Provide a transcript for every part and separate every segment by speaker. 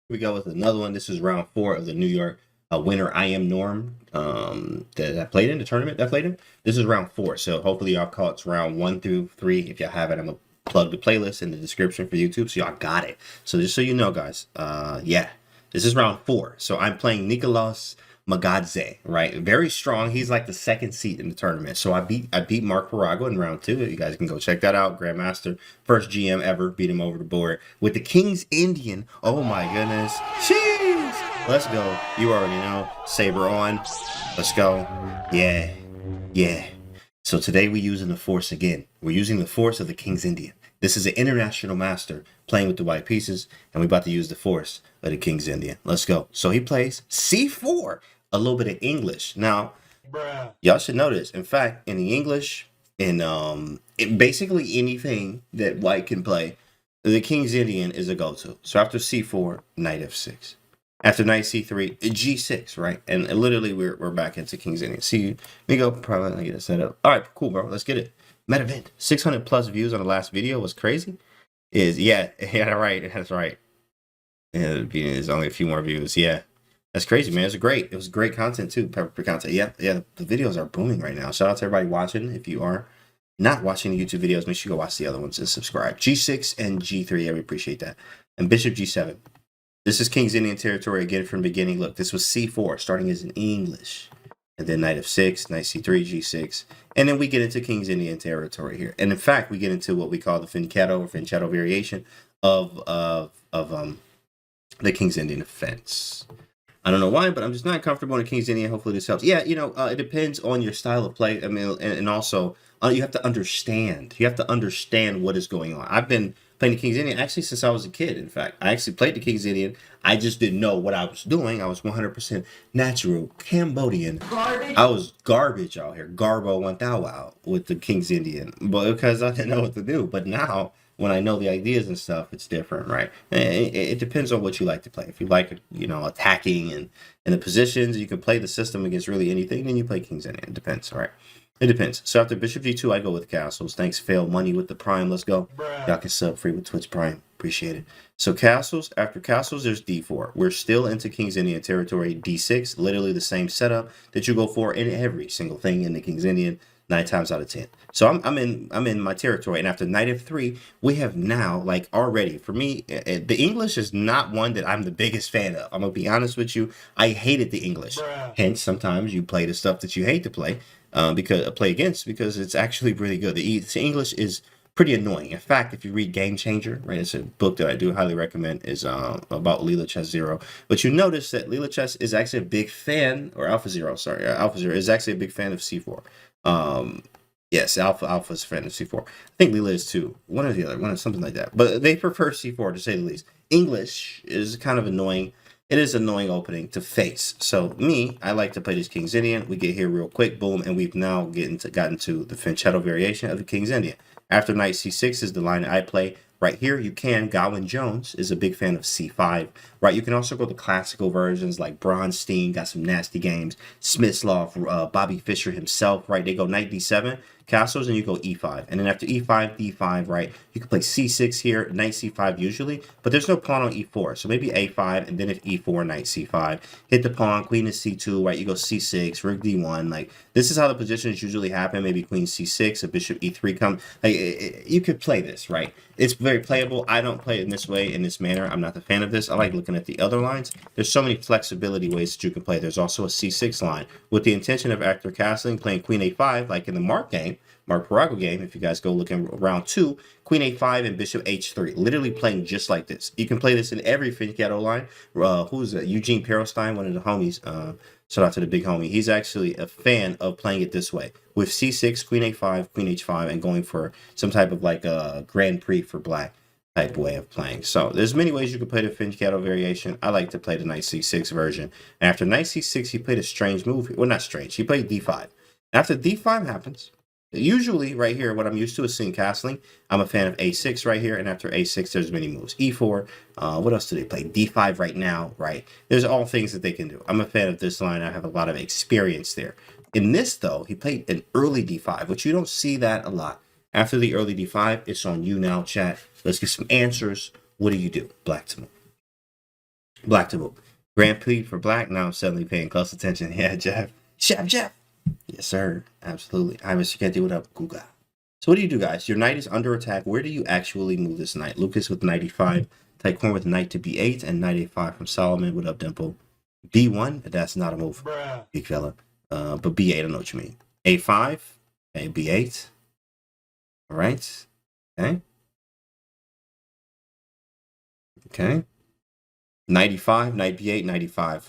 Speaker 1: We go with another one. This is round 4 of the New York winner I Am Norm that I played in, the tournament that I played in. This is round 4, so hopefully y'all call it round 1 through 3. If y'all have it, I'm going to plug the playlist in the description for YouTube, so y'all got it. So just so you know, guys, yeah, this is round 4. So I'm playing Nicolas Magadze, right? Very strong. He's like the second seed in the tournament. So I beat Mark Parago in round 2. You guys can go check that out. Grandmaster, first GM ever, beat him over the board with the King's Indian. Oh my goodness. Jeez. Let's go. You already know. Saber on. Let's go. Yeah. Yeah. So today we're using the force again. We're using the force of the King's Indian. This is an international master playing with the white pieces, and we're about to use the force of the King's Indian. Let's go. So he plays C4. A little bit of English. Now, y'all should know this. In fact, in the English, in basically anything that white can play, the King's Indian is a go-to. So after C4, knight F6. After knight C3, G6, right? And literally, we're back into King's Indian. See, we go probably get it set up. All right, cool, bro. Let's get it. MADMAN'S 600 plus views on the last video was crazy. Yeah, right. That's right. Yeah, there's only a few more views. Yeah. That's crazy, man. It was great content too. Pepper content. Yeah. The videos are booming right now. Shout out to everybody watching. If you are not watching the YouTube videos, make sure you go watch the other ones and subscribe. G6 and G3. Yeah, we appreciate that. And Bishop G7. This is King's Indian territory again from the beginning. Look, this was C4, starting as in English. And then knight F6, knight C3, G6. And then we get into King's Indian territory here. And in fact, we get into what we call the finchetto or finchetto variation of the King's Indian defense. I don't know why, but I'm just not comfortable in the King's Indian. Hopefully this helps. Yeah, it depends on your style of play. I mean, and also you have to understand. You have to understand what is going on. I've been playing the King's Indian actually since I was a kid. In fact, I actually played the King's Indian. I just didn't know what I was doing. I was 100% natural Cambodian. Garbage. I was garbage out here. Garbo went out with the King's Indian, but because I didn't know what to do. But now, when I know the ideas and stuff, it's different, right? It depends on what you like to play. If you like, attacking and the positions, you can play the system against really anything, then you play King's Indian. It depends, right? It depends. So after Bishop G2, I go with castles. Thanks, Fail Money with the Prime. Let's go. Y'all can sub free with Twitch Prime. Appreciate it. So castles. After castles, there's D4. We're still into King's Indian territory. D6, literally the same setup that you go for in every single thing in the King's Indian. 9 times out of 10. So I'm in my territory, and after knight F3, we have now, like, already, for me, the English is not one that I'm the biggest fan of. I'm gonna be honest with you. I hated the English. Hence, sometimes you play the stuff that you hate to play, play against, because it's actually really good. The English is pretty annoying. In fact, if you read Game Changer, right, it's a book that I do highly recommend, is about Leela Chess Zero. But you notice that Leela Chess is actually a big fan, or Alpha Zero, sorry, Alpha Zero is actually a big fan of C4. Yes, Alpha's a fan of C4. I think Leela is too. One or the other, something like that. But they prefer C4 to say the least. English is kind of annoying. It is annoying opening to face. So me, I like to play this King's Indian. We get here real quick, boom, and we've now gotten to the finchetto variation of the King's Indian. After knight C6 is the line that I play. Right here, you can. Godwin Jones is a big fan of C5. Right, you can also go to classical versions like Bronstein, got some nasty games. Smyslov, Bobby Fischer himself, right? They go knight D7, castles, and you go E5. And then after E5, D5, right? You can play C6 here, knight C5 usually, but there's no pawn on E4. So maybe A5, and then if E4, knight C5. Hit the pawn, queen is C2, right? You go C6, rook D1. Like, this is how the positions usually happen. Maybe queen C6, a bishop E3 come. Like, you could play this, right? It's very playable. I don't play it in this way, in this manner. I'm not a fan of this. I like looking at the other lines. There's so many flexibility ways that you can play. There's also a C6 line with the intention of after castling, playing queen A5, like in the Mark game, Mark Parago game. If you guys go look in round 2, queen A5 and bishop H3, literally playing just like this. You can play this in every finchetto line. Who's that? Eugene Perelstein, one of the homies. Shout out to the big homie. He's actually a fan of playing it this way with C6, queen A5, queen H5, and going for some type of like a Grand Prix for black type way of playing. So there's many ways you could play the finchetto variation. I like to play the knight C6 version. After knight C6, he played a strange move. Well, not strange. He played D5. After D5 happens, usually right here, what I'm used to is seeing castling. I'm a fan of A6 right here, and after A6, there's many moves. E4, what else do they play? D5 right now, right? There's all things that they can do. I'm a fan of this line. I have a lot of experience there. In this, though, he played an early D5, which you don't see that a lot. After the early D5, it's on you now, chat. Let's get some answers. What do you do? Black to move. Black to move. Grand Prix for black. Now I'm suddenly paying close attention. Yeah, Jeff. Jeff. Yes, sir. Absolutely. Hi, Mr. Kenty. What up, Guga? So what do you do, guys? Your knight is under attack. Where do you actually move this knight? Lucas with knight e5. Tycorn with knight to b8 and knight a5 from Solomon. What up, Dimple? b1. That's not a move, big fella. But b8, I don't know what you mean. a5. Okay, b8. All right. Okay. Okay. Knight e5, knight b8, knight e5.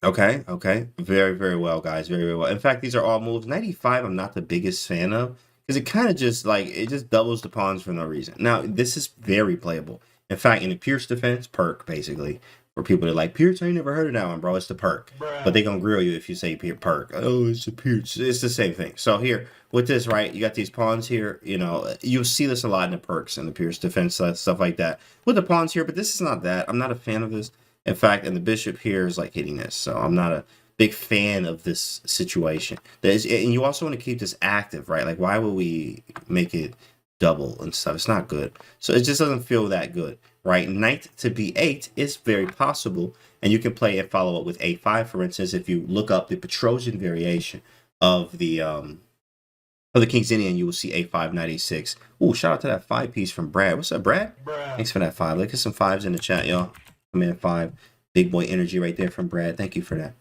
Speaker 1: Okay. Very well, guys. Very well. In fact, these are all moves. Knight e5, I'm not the biggest fan of because it kind of just it just doubles the pawns for no reason. Now, this is very playable. In fact, in the Pierce defense, perk, basically, for people that like, Pierce, I ain't never heard of that one, bro. It's the perk. But they gonna grill you if you say perk. Oh, it's a Pierce. It's the same thing. So here, with this, right, you got these pawns here. You know, you'll see this a lot in the perks and the Pierce defense, stuff like that. With the pawns here, but this is not that. I'm not a fan of this. In fact, and the bishop here is like hitting this. So I'm not a big fan of this situation. And you also want to keep this active, right? Like, why would we make it double and stuff? It's not good. So it just doesn't feel that good, right? Knight to b8 is very possible. And you can play and follow up with a5, for instance, if you look up the Petrosian variation of the King's Indian, you will see a5, knight a6. Ooh, shout out to that 5 piece from Brad. What's up, Brad? Thanks for that 5. Look at some 5s in the chat, y'all. Command 5. Big boy energy right there from Brad. Thank you for that.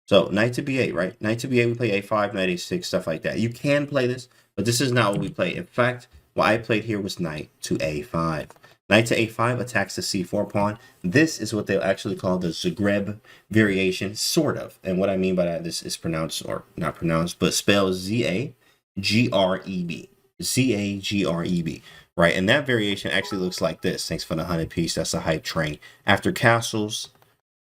Speaker 1: So knight to b8, right? Knight to b8, we play a5, knight a6, stuff like that. You can play this, but this is not what we play. In fact, what I played here was knight to a5. Knight to a5 attacks the c4 pawn. This is what they'll actually call the Zagreb variation, sort of. And what I mean by that, this is pronounced, or not pronounced, but spelled Z-A-G-R-E-B. Z-A-G-R-E-B. Right, and that variation actually looks like this. Thanks for the 100 piece. That's a hype train. After castles,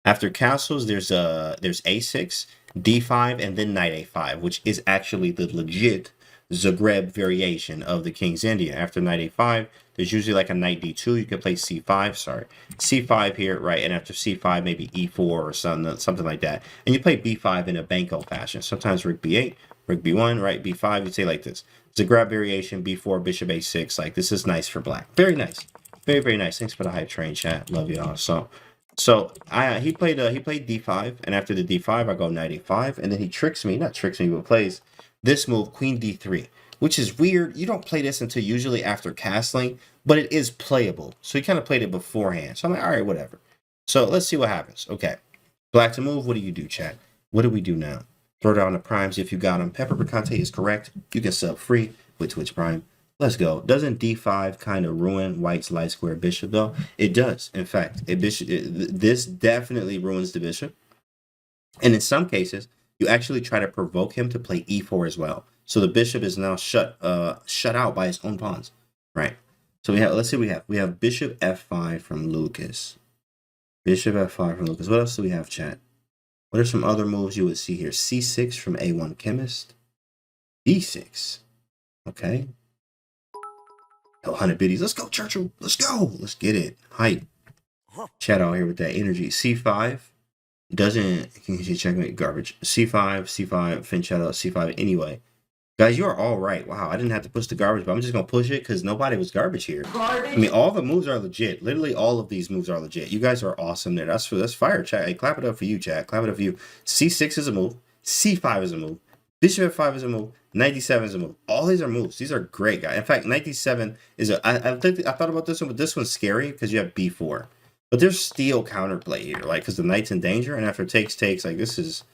Speaker 1: there's a6, d5, and then knight a5, which is actually the legit Zagreb variation of the King's Indian. After knight a5, there's usually like a knight d2. You can play c5. Sorry, c5 here, right? And after c5, maybe e4 or something like that. And you play b5 in a banco fashion. Sometimes rook b8, rook b1, right? b5. You say like this. Zagreb variation, b4, bishop a6. Like, this is nice for black. Very nice. Very nice. Thanks for the hype train, chat. Love y'all. So he played d5, and after the d5, I go knight a5, and then he tricks me, not tricks me, but plays this move, queen d3, which is weird. You don't play this until usually after castling, but it is playable. So he kind of played it beforehand. So I'm like, all right, whatever. So let's see what happens. Okay, black to move. What do you do, chat? What do we do now? Throw down the primes if you got them. Pepper Picante is correct. You can sub free with Twitch Prime. Let's go. Doesn't d5 kind of ruin white's light square bishop, though? It does. In fact, this definitely ruins the bishop. And in some cases, you actually try to provoke him to play e4 as well. So the bishop is now shut out by his own pawns, right? So let's see what we have bishop f5 from Lucas. Bishop f5 from Lucas. What else do we have, chat? What are some other moves you would see here? c6 from A1 Chemist. e6. Okay. 100 biddies. Let's go, Churchill. Let's go. Let's get it. Hype. Chat out here with that energy. c5. Doesn't. Can you see checkmate? Garbage. c5. Fin chat out. c5 anyway. Guys, you are all right. Wow, I didn't have to push the garbage, but I'm just going to push it because nobody was garbage here. I mean, all the moves are legit. Literally, all of these moves are legit. You guys are awesome there. That's fire, chat. Hey, clap it up for you, chat. Clap it up for you. c6 is a move. c5 is a move. Bishop f5 is a move. Knight d7 is a move. All these are moves. These are great, guys. In fact, knight d7 is I thought about this one, but this one's scary because you have b4. But there's still counterplay here, like, because the knight's in danger, and after takes, like, this is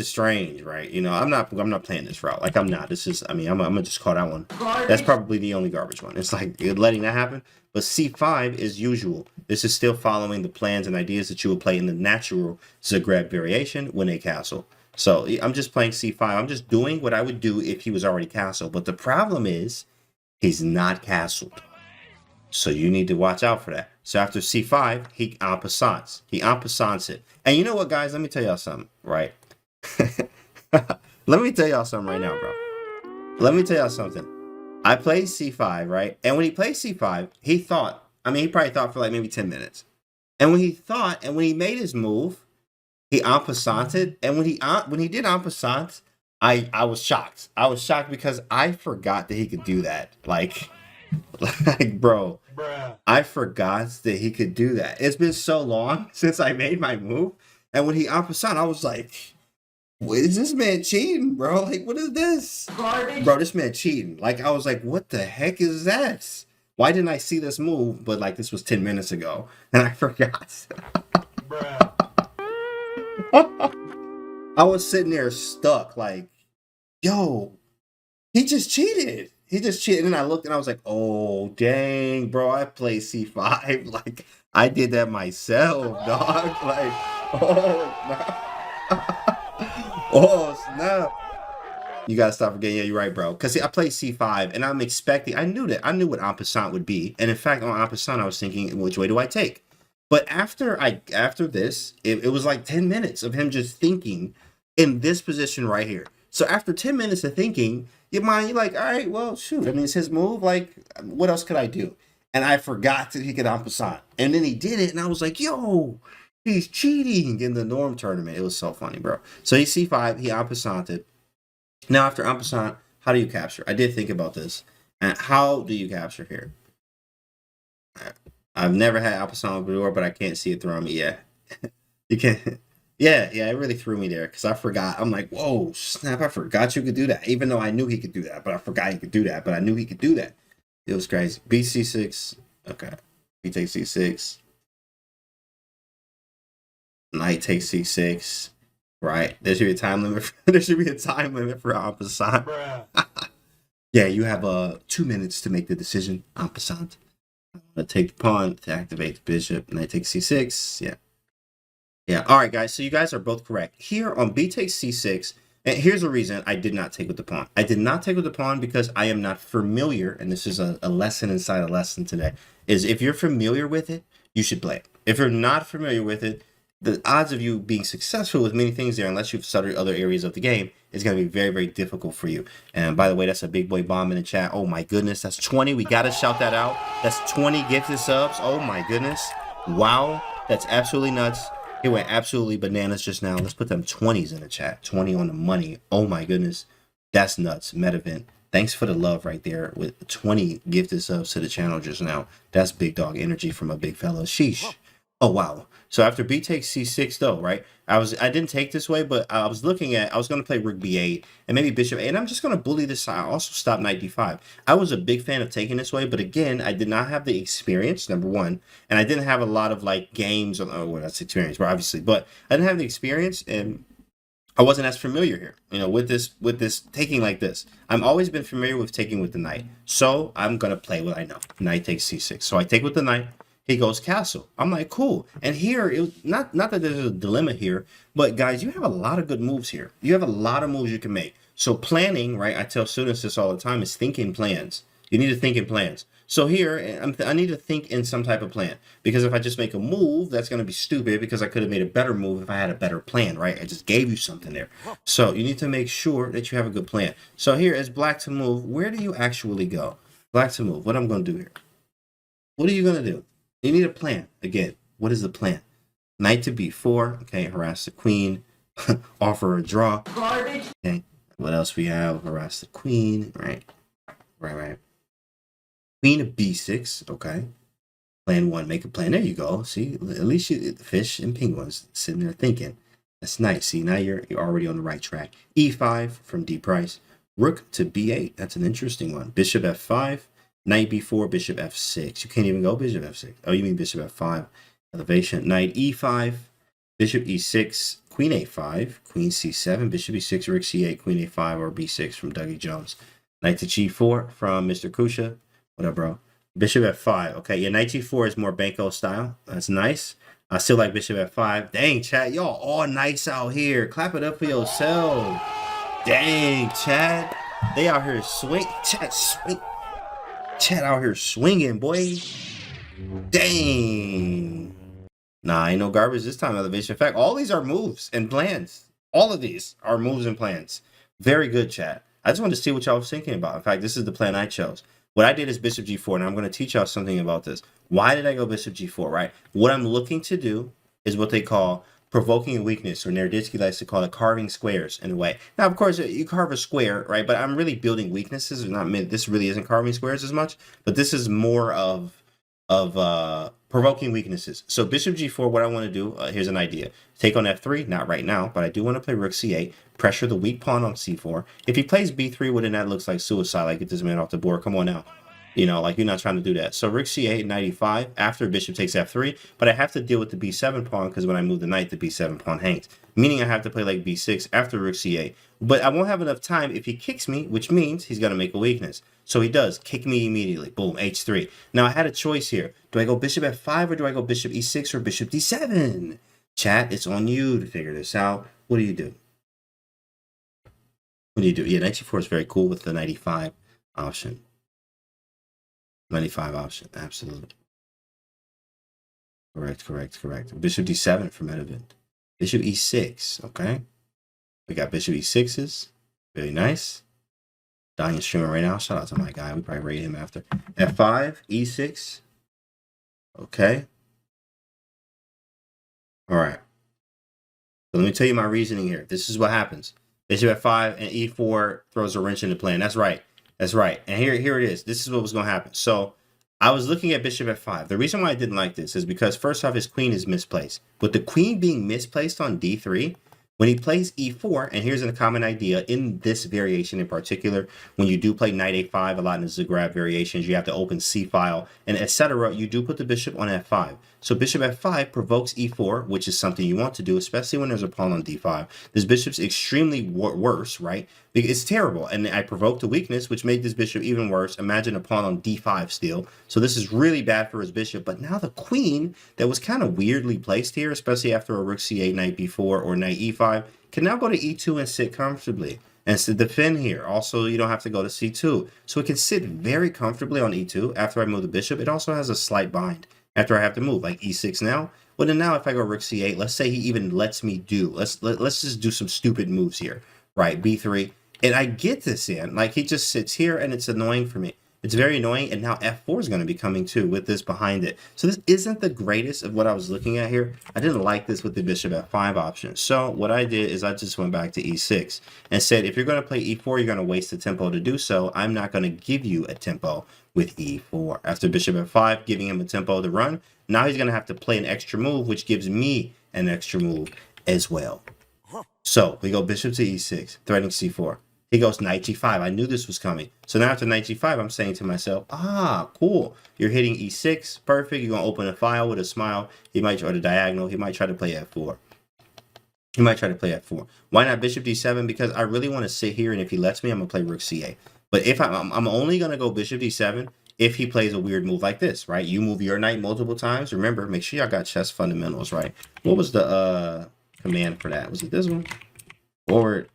Speaker 1: strange, right? You know, I'm not playing this route. Like, I'm not. I'm gonna just call that one. That's probably the only garbage one. It's like letting that happen. But c5 is usual. This is still following the plans and ideas that you would play in the natural Zagreb variation when they castle. So I'm just playing c5. I'm just doing what I would do if he was already castled. But the problem is he's not castled. So you need to watch out for that. So after c5, he en passants. He en passants it. And you know what, guys? Let me tell y'all something, right? Let me tell y'all something right now, bro. Let me tell y'all something. I played c5, right? And when he played c5, he thought, he probably thought for like maybe 10 minutes. And when he made his move, he en passanted. And when he did en passant, I was shocked. I was shocked because I forgot that he could do that. Like, Like, bro, I forgot that he could do that. It's been so long since I made my move. And when he en passant, I was like, what is this man cheating, bro? Like, what is this? Garbage. Bro, this man cheating. Like, I was like, what the heck is that? Why didn't I see this move? But, like, this was 10 minutes ago. And I forgot. I was sitting there stuck, like, yo, he just cheated. He just cheated. And then I looked and I was like, oh, dang, bro, I played C5. Like, I did that myself, dog. Like, oh, no. Oh, snap. You gotta stop forgetting. Yeah, you're right, bro. Because I played C5 and I'm expecting, I knew what en passant would be. And in fact, on en passant, I was thinking, which way do I take? But after this, it was like 10 minutes of him just thinking in this position right here. So after 10 minutes of thinking, you're like, all right, well, shoot. I mean, it's his move. Like, what else could I do? And I forgot that he could en passant. And then he did it, and I was like, yo, he's cheating in the norm tournament. It was so funny, bro. So he's C5, he en passanted. Now, after en passant, how do you capture? I did think about this. And how do you capture here? I've never had en passant before, but I can't see it throwing me. Yeah. You can't. Yeah, it really threw me there because I forgot. I'm like, whoa, snap, I forgot you could do that. Even though I knew he could do that, but I forgot he could do that, but I knew he could do that. It was crazy. BC6. Okay. He takes C6. Knight takes C6. Right. There should be a time limit. There should be a time limit for en passant. Yeah, you have 2 minutes to make the decision. En passant. I'm going to take the pawn to activate the bishop. Knight takes C6. Yeah. Yeah, all right, guys, so you guys are both correct. Here on B takes C6, and here's the reason I did not take with the pawn. I did not take with the pawn because I am not familiar, and this is a lesson inside a lesson today, is if you're familiar with it, you should play it. If you're not familiar with it, the odds of you being successful with many things there, unless you've studied other areas of the game, is going to be very, very difficult for you. And by the way, that's a big boy bomb in the chat. Oh, my goodness, that's 20. We got to shout that out. That's 20 gifted subs. Oh, my goodness. Wow, that's absolutely nuts. It went absolutely bananas just now. Let's put them 20s in the chat. 20 on the money. Oh my goodness. That's nuts. Metavent. Thanks for the love right there with 20 gifted subs to the channel just now. That's big dog energy from a big fella. Sheesh. Oh wow. So after B takes C6 though, right? I didn't take this way, but I was looking at, I was going to play rook B8 and maybe bishop 8. And I'm just going to bully this side. I also stop knight D5. I was a big fan of taking this way, but again, I did not have the experience, number one. And I didn't have a lot of like games, well, that's experience, but obviously, but I didn't have the experience and I wasn't as familiar here, you know, with this taking like this. I've always been familiar with taking with the knight. So I'm going to play what I know. Knight takes C6. So I take with the knight. He goes castle. I'm like, cool. And here, it was not that there's a dilemma here, but guys, you have a lot of good moves here. You have a lot of moves you can make. So planning, right? I tell students this all the time, is thinking plans. You need to think in plans. So here, I need to think in some type of plan. Because if I just make a move, that's going to be stupid because I could have made a better move if I had a better plan, right? I just gave you something there. So you need to make sure that you have a good plan. So here, as black to move, where do you actually go? Black to move. What I'm going to do here. What are you going to do? You need a plan. Again, what is the plan? Knight to b4. Okay, harass the queen. Offer a draw. Garbage. Okay, what else we have? Harass the queen. Right. Queen of b6. Okay. Plan one. Make a plan. There you go. See, at least you fish and penguins sitting there thinking. That's nice. See, now you're already on the right track. e5 from D Price. Rook to b8. That's an interesting one. Bishop f5. Knight b4, bishop f6. You can't even go bishop f6. Oh, you mean bishop f5. Elevation. Knight e5, bishop e6, queen a5, queen c7, bishop e6, rook c8, queen a5, or b6 from Dougie Jones. Knight to g4 from Mr. Kusha. What up, bro? Bishop f5. Okay, yeah, knight g4 is more Banco style. That's nice. I still like bishop f5. Dang, chat. Y'all all nice out here. Clap it up for yourself. Dang, chat. They out here swing. Chat, swing. Chat out here swinging, boy. Dang. Nah, ain't no garbage this time, Elevation. In fact, all these are moves and plans. All of these are moves and plans. Very good, chat. I just wanted to see what y'all was thinking about. In fact, this is the plan I chose. What I did is bishop g4, and I'm going to teach y'all something about this. Why did I go bishop g4, right? What I'm looking to do is what they call provoking a weakness, or Nerditsky likes to call it carving squares in a way. Now, of course, you carve a square, right? But I'm really building weaknesses. Not this really isn't carving squares as much, but this is more of provoking weaknesses. So bishop g4, what I want to do, here's an idea. Take on f3, not right now, but I do want to play rook c8, pressure the weak pawn on c4. If he plays b3, well, then that looks like suicide. Like, get this man off the board. Come on now. You know, like, you're not trying to do that. So rook c8, knight e5, after bishop takes f3, but I have to deal with the b7 pawn, because when I move the knight, the b7 pawn hangs. Meaning I have to play like b6 after rook c8. But I won't have enough time if he kicks me, which means he's going to make a weakness. So he does, kick me immediately. Boom, h3. Now I had a choice here. Do I go bishop f5, or do I go bishop e6 or bishop d7? Chat, it's on you to figure this out. What do you do? What do you do? Yeah, knight g4 is very cool with the knight e5 option. 95 option, absolutely. Correct. Bishop d7 for Medevin. Bishop e6, okay. We got bishop e6s. Very nice. Dying streaming right now. Shout out to my guy. We probably rate him after. f5, e6. Okay. All right. So let me tell you my reasoning here. This is what happens. Bishop f5 and e4 throws a wrench in the plan. That's right. That's right. And here it is. This is what was going to happen. So I was looking at bishop f5. The reason why I didn't like this is because first off, his queen is misplaced. But the queen being misplaced on d3, when he plays e4, and here's a common idea in this variation in particular, when you do play knight a5 a lot in the Zagreb variations, you have to open c file and etc. You do put the bishop on f5. So bishop f5 provokes e4, which is something you want to do, especially when there's a pawn on d5. This bishop's extremely worse, right? It's terrible, and I provoked a weakness, which made this bishop even worse. Imagine a pawn on d5 still. So this is really bad for his bishop, but now the queen that was kind of weirdly placed here, especially after a rook c8, knight b4, or knight e5, can now go to e2 and sit comfortably and to defend here. Also, you don't have to go to c2. So it can sit very comfortably on e2 after I move the bishop. It also has a slight bind after I have to move, like e6 now. Well, then now if I go rook c8, let's say he even lets me do, let's just do some stupid moves here, right? b3, and I get this in, like he just sits here and it's annoying for me. It's very annoying, and now f4 is going to be coming too with this behind it. So this isn't the greatest of what I was looking at here. I didn't like this with the bishop f5 option. So what I did is I just went back to e6 and said, if you're going to play e4, you're going to waste the tempo to do so. I'm not going to give you a tempo with e4. After bishop f5, giving him a tempo to run, now he's going to have to play an extra move, which gives me an extra move as well. So we go bishop to e6, threatening c4. He goes knight g5. I knew this was coming. So now after knight g5, I'm saying to myself, ah, cool. You're hitting e6. Perfect. You're going to open a file with a smile. He might try to diagonal. He might try to play f4. He might try to play f4. Why not bishop d7? Because I really want to sit here, and if he lets me, I'm going to play rook c8. But if I'm only going to go bishop d7 if he plays a weird move like this, right? You move your knight multiple times. Remember, make sure y'all got chess fundamentals, right? What was the command for that? Was it this one? Forward.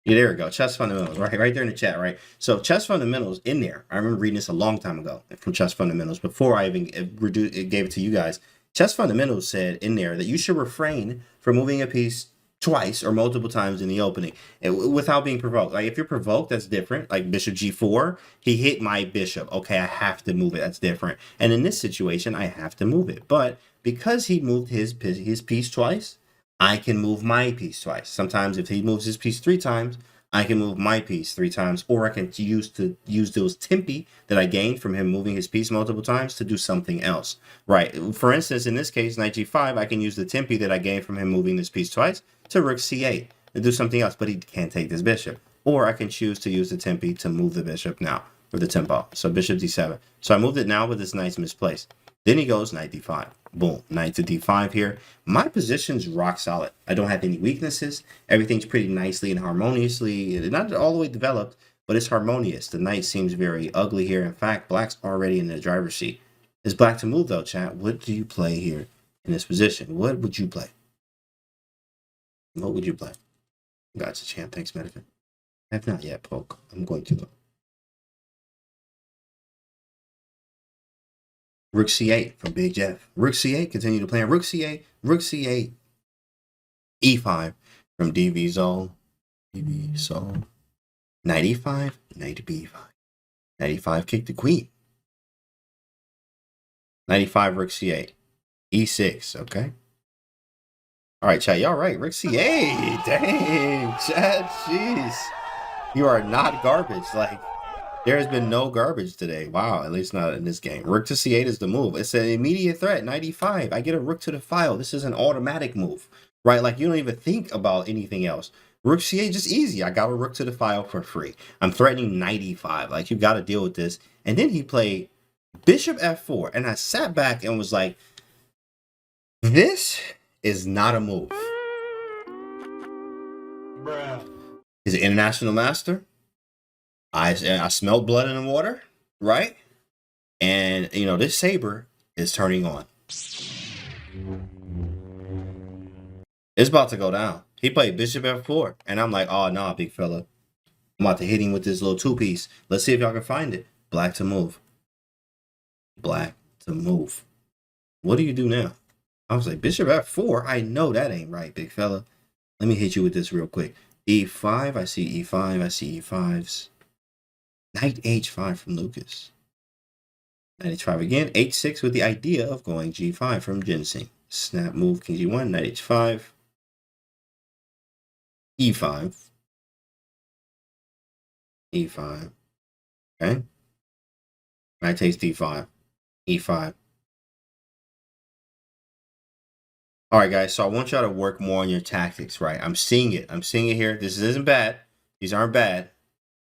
Speaker 1: Yeah, there we go. Chess fundamentals, right there in the chat, right? So chess fundamentals in there. I remember reading this a long time ago from chess fundamentals before I even gave it to you guys. Chess fundamentals said in there that you should refrain from moving a piece twice or multiple times in the opening without being provoked. Like if you're provoked, that's different. Like bishop g4, he hit my bishop. Okay, I have to move it. That's different. And in this situation, I have to move it. But because he moved his piece twice, I can move my piece twice. Sometimes if he moves his piece 3 times, I can move my piece 3 times, or I can use those tempi that I gained from him moving his piece multiple times to do something else, right? For instance, in this case, knight g5, I can use the tempi that I gained from him moving this piece twice to rook c8 to do something else, but he can't take this bishop. Or I can choose to use the tempi to move the bishop now, or the tempo. So bishop d7. So I moved it now, but this knight's misplaced. Then he goes knight d5. Boom, knight to d5 here. My position's rock solid. I don't have any weaknesses. Everything's pretty nicely and harmoniously, not all the way developed, but it's harmonious. The knight seems very ugly here. In fact, black's already in the driver's seat. It's black to move though, chat. What do you play here in this position? What would you play? What would you play? Gotcha, champ. Thanks, Medicine. I have not yet, Poke. I'm going to though. Rook c8 from Big Jeff. Rook c8, continue to play on Rook c8, Rook c8, e5 from DV Zone. DV Zone. Knight e5, knight b5. Knight e5, kick the queen. Knight e5, Rook c8, e6, okay. All right, chat. Y'all right. Rick C8. Dang, chat. Jeez. You are not garbage. Like, there has been no garbage today. Wow, at least not in this game. Rook to C8 is the move. It's an immediate threat, 95. I get a rook to the file. This is an automatic move, right? Like, you don't even think about anything else. Rook C8 just easy. I got a rook to the file for free. I'm threatening 95. Like, you got to deal with this. And then he played bishop F4. And I sat back and was like, this is not a move. Bruh. He's an international master. I smelled blood in the water, right? And, you know, this saber is turning on. It's about to go down. He played bishop F4. And I'm like, oh, no, big fella. I'm about to hit him with this little two-piece. Let's see if y'all can find it. Black to move. Black to move. What do you do now? I was like, bishop F4? I know that ain't right, big fella. Let me hit you with this real quick. E5. I see E5. I see E5s. Knight H5 from Lucas. Knight H5 again. H6 with the idea of going G5 from Ginseng. Snap move, King G1, Knight H5. E5. E5. Okay. Knight takes D5. E5. All right, guys. So I want y'all to work more on your tactics, right? I'm seeing it. I'm seeing it here. This isn't bad. These aren't bad.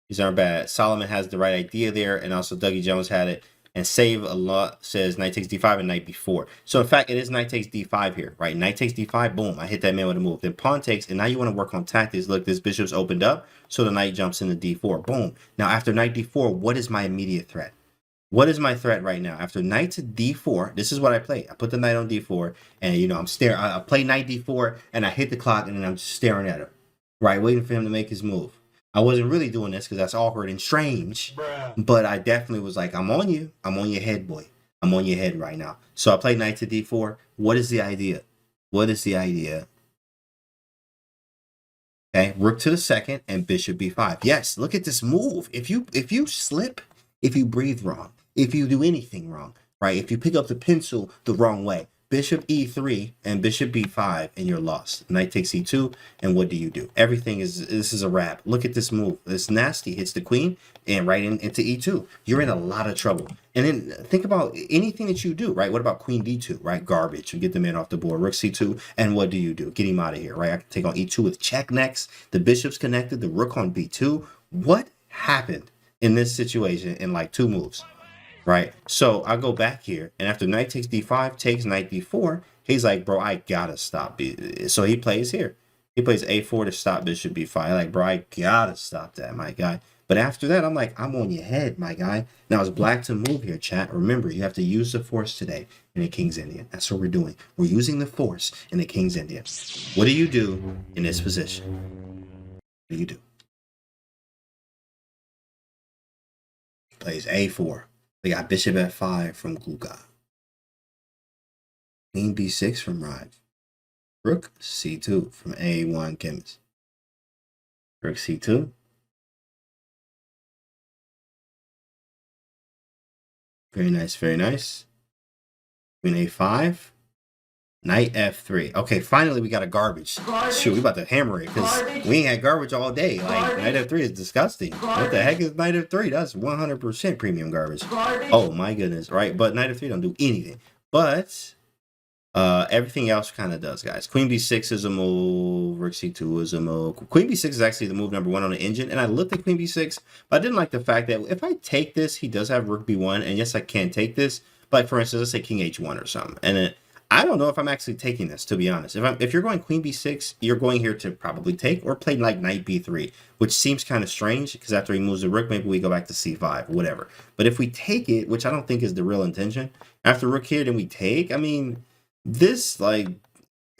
Speaker 1: These aren't bad. Solomon has the right idea there, and also Dougie Jones had it. And Save a lot says knight takes d5 and knight b4. So in fact, it is knight takes d5 here, right? Knight takes d5, boom, I hit that man with a move. Then pawn takes, and now you want to work on tactics. Look, this bishop's opened up, so the knight jumps into d4, boom. Now after knight d4, what is my immediate threat? What is my threat right now? After knight to d4, this is what I play. I put the knight on d4, and you know, I'm staring. I play knight d4, and I hit the clock, and then I'm just staring at him, right? Waiting for him to make his move. I wasn't really doing this because that's awkward and strange, but I definitely was like, I'm on you. I'm on your head, boy. I'm on your head right now. So I played knight to d4. What is the idea? What is the idea? Okay, rook to the second and bishop b5. Yes, look at this move. If you slip, if you breathe wrong, if you do anything wrong, right? If you pick up the pencil the wrong way, bishop e3 and bishop b5, and you're lost. Knight takes e2, and what do? Everything is, this is a wrap. Look at this move. It's nasty. Hits the queen and right into e2. You're in a lot of trouble. And then think about anything that you do, right? What about queen d2, right? Garbage. You get the man off the board. Rook c2, and what do? Get him out of here, right? I can take on e2 with check next. The bishop's connected. The rook on b2. What happened in this situation in like 2 moves? Right, so I go back here, and after knight takes d5, takes knight d4, he's like, bro, I gotta stop. So he plays here. He plays a4 to stop bishop b5. Like, bro, I gotta stop that, my guy. But after that, I'm like, I'm on your head, my guy. Now it's black to move here, chat. Remember, you have to use the force today in a King's Indian. That's what we're doing. We're using the force in a King's Indian. What do you do in this position? What do you do? He plays a4. We got bishop f5 from Guga. Queen b6 from Rive. Rook c2 from A1 Chemist. Rook c2. Very nice, very nice. Queen a5. Knight f3. Okay, finally we got a garbage. Shoot, we about to hammer it because we ain't had garbage all day. Like, knight f3 is disgusting. What the heck is knight f3? That's 100% premium garbage. Oh my goodness, right? But knight f3 don't do anything. But everything else kind of does, guys. Queen b6 is a move. Rook c2 is a move. Queen b6 is actually the move number 1 on the engine. And I looked at queen b6, but I didn't like the fact that if I take this, he does have rook b1. And yes, I can take this. But like, for instance, let's say king h1 or something. And then I don't know if I'm actually taking this, to be honest. If you're going queen b6, you're going here to probably take or play like knight b3, which seems kind of strange because after he moves the rook, maybe we go back to c5, whatever. But if we take it, which I don't think is the real intention, after rook here, then we take. I mean, this, like,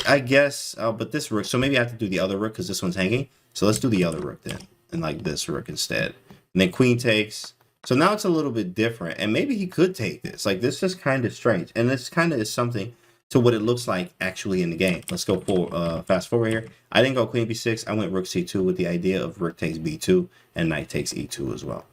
Speaker 1: I guess, but this rook, so maybe I have to do the other rook because this one's hanging. So let's do the other rook then, and like this rook instead. And then queen takes. So now it's a little bit different, and maybe he could take this. Like, this is kind of strange, and this kind of is something to what it looks like actually in the game. Let's go fast forward here. I didn't go queen b6. I went rook c2 with the idea of rook takes b2 and knight takes e2 as well.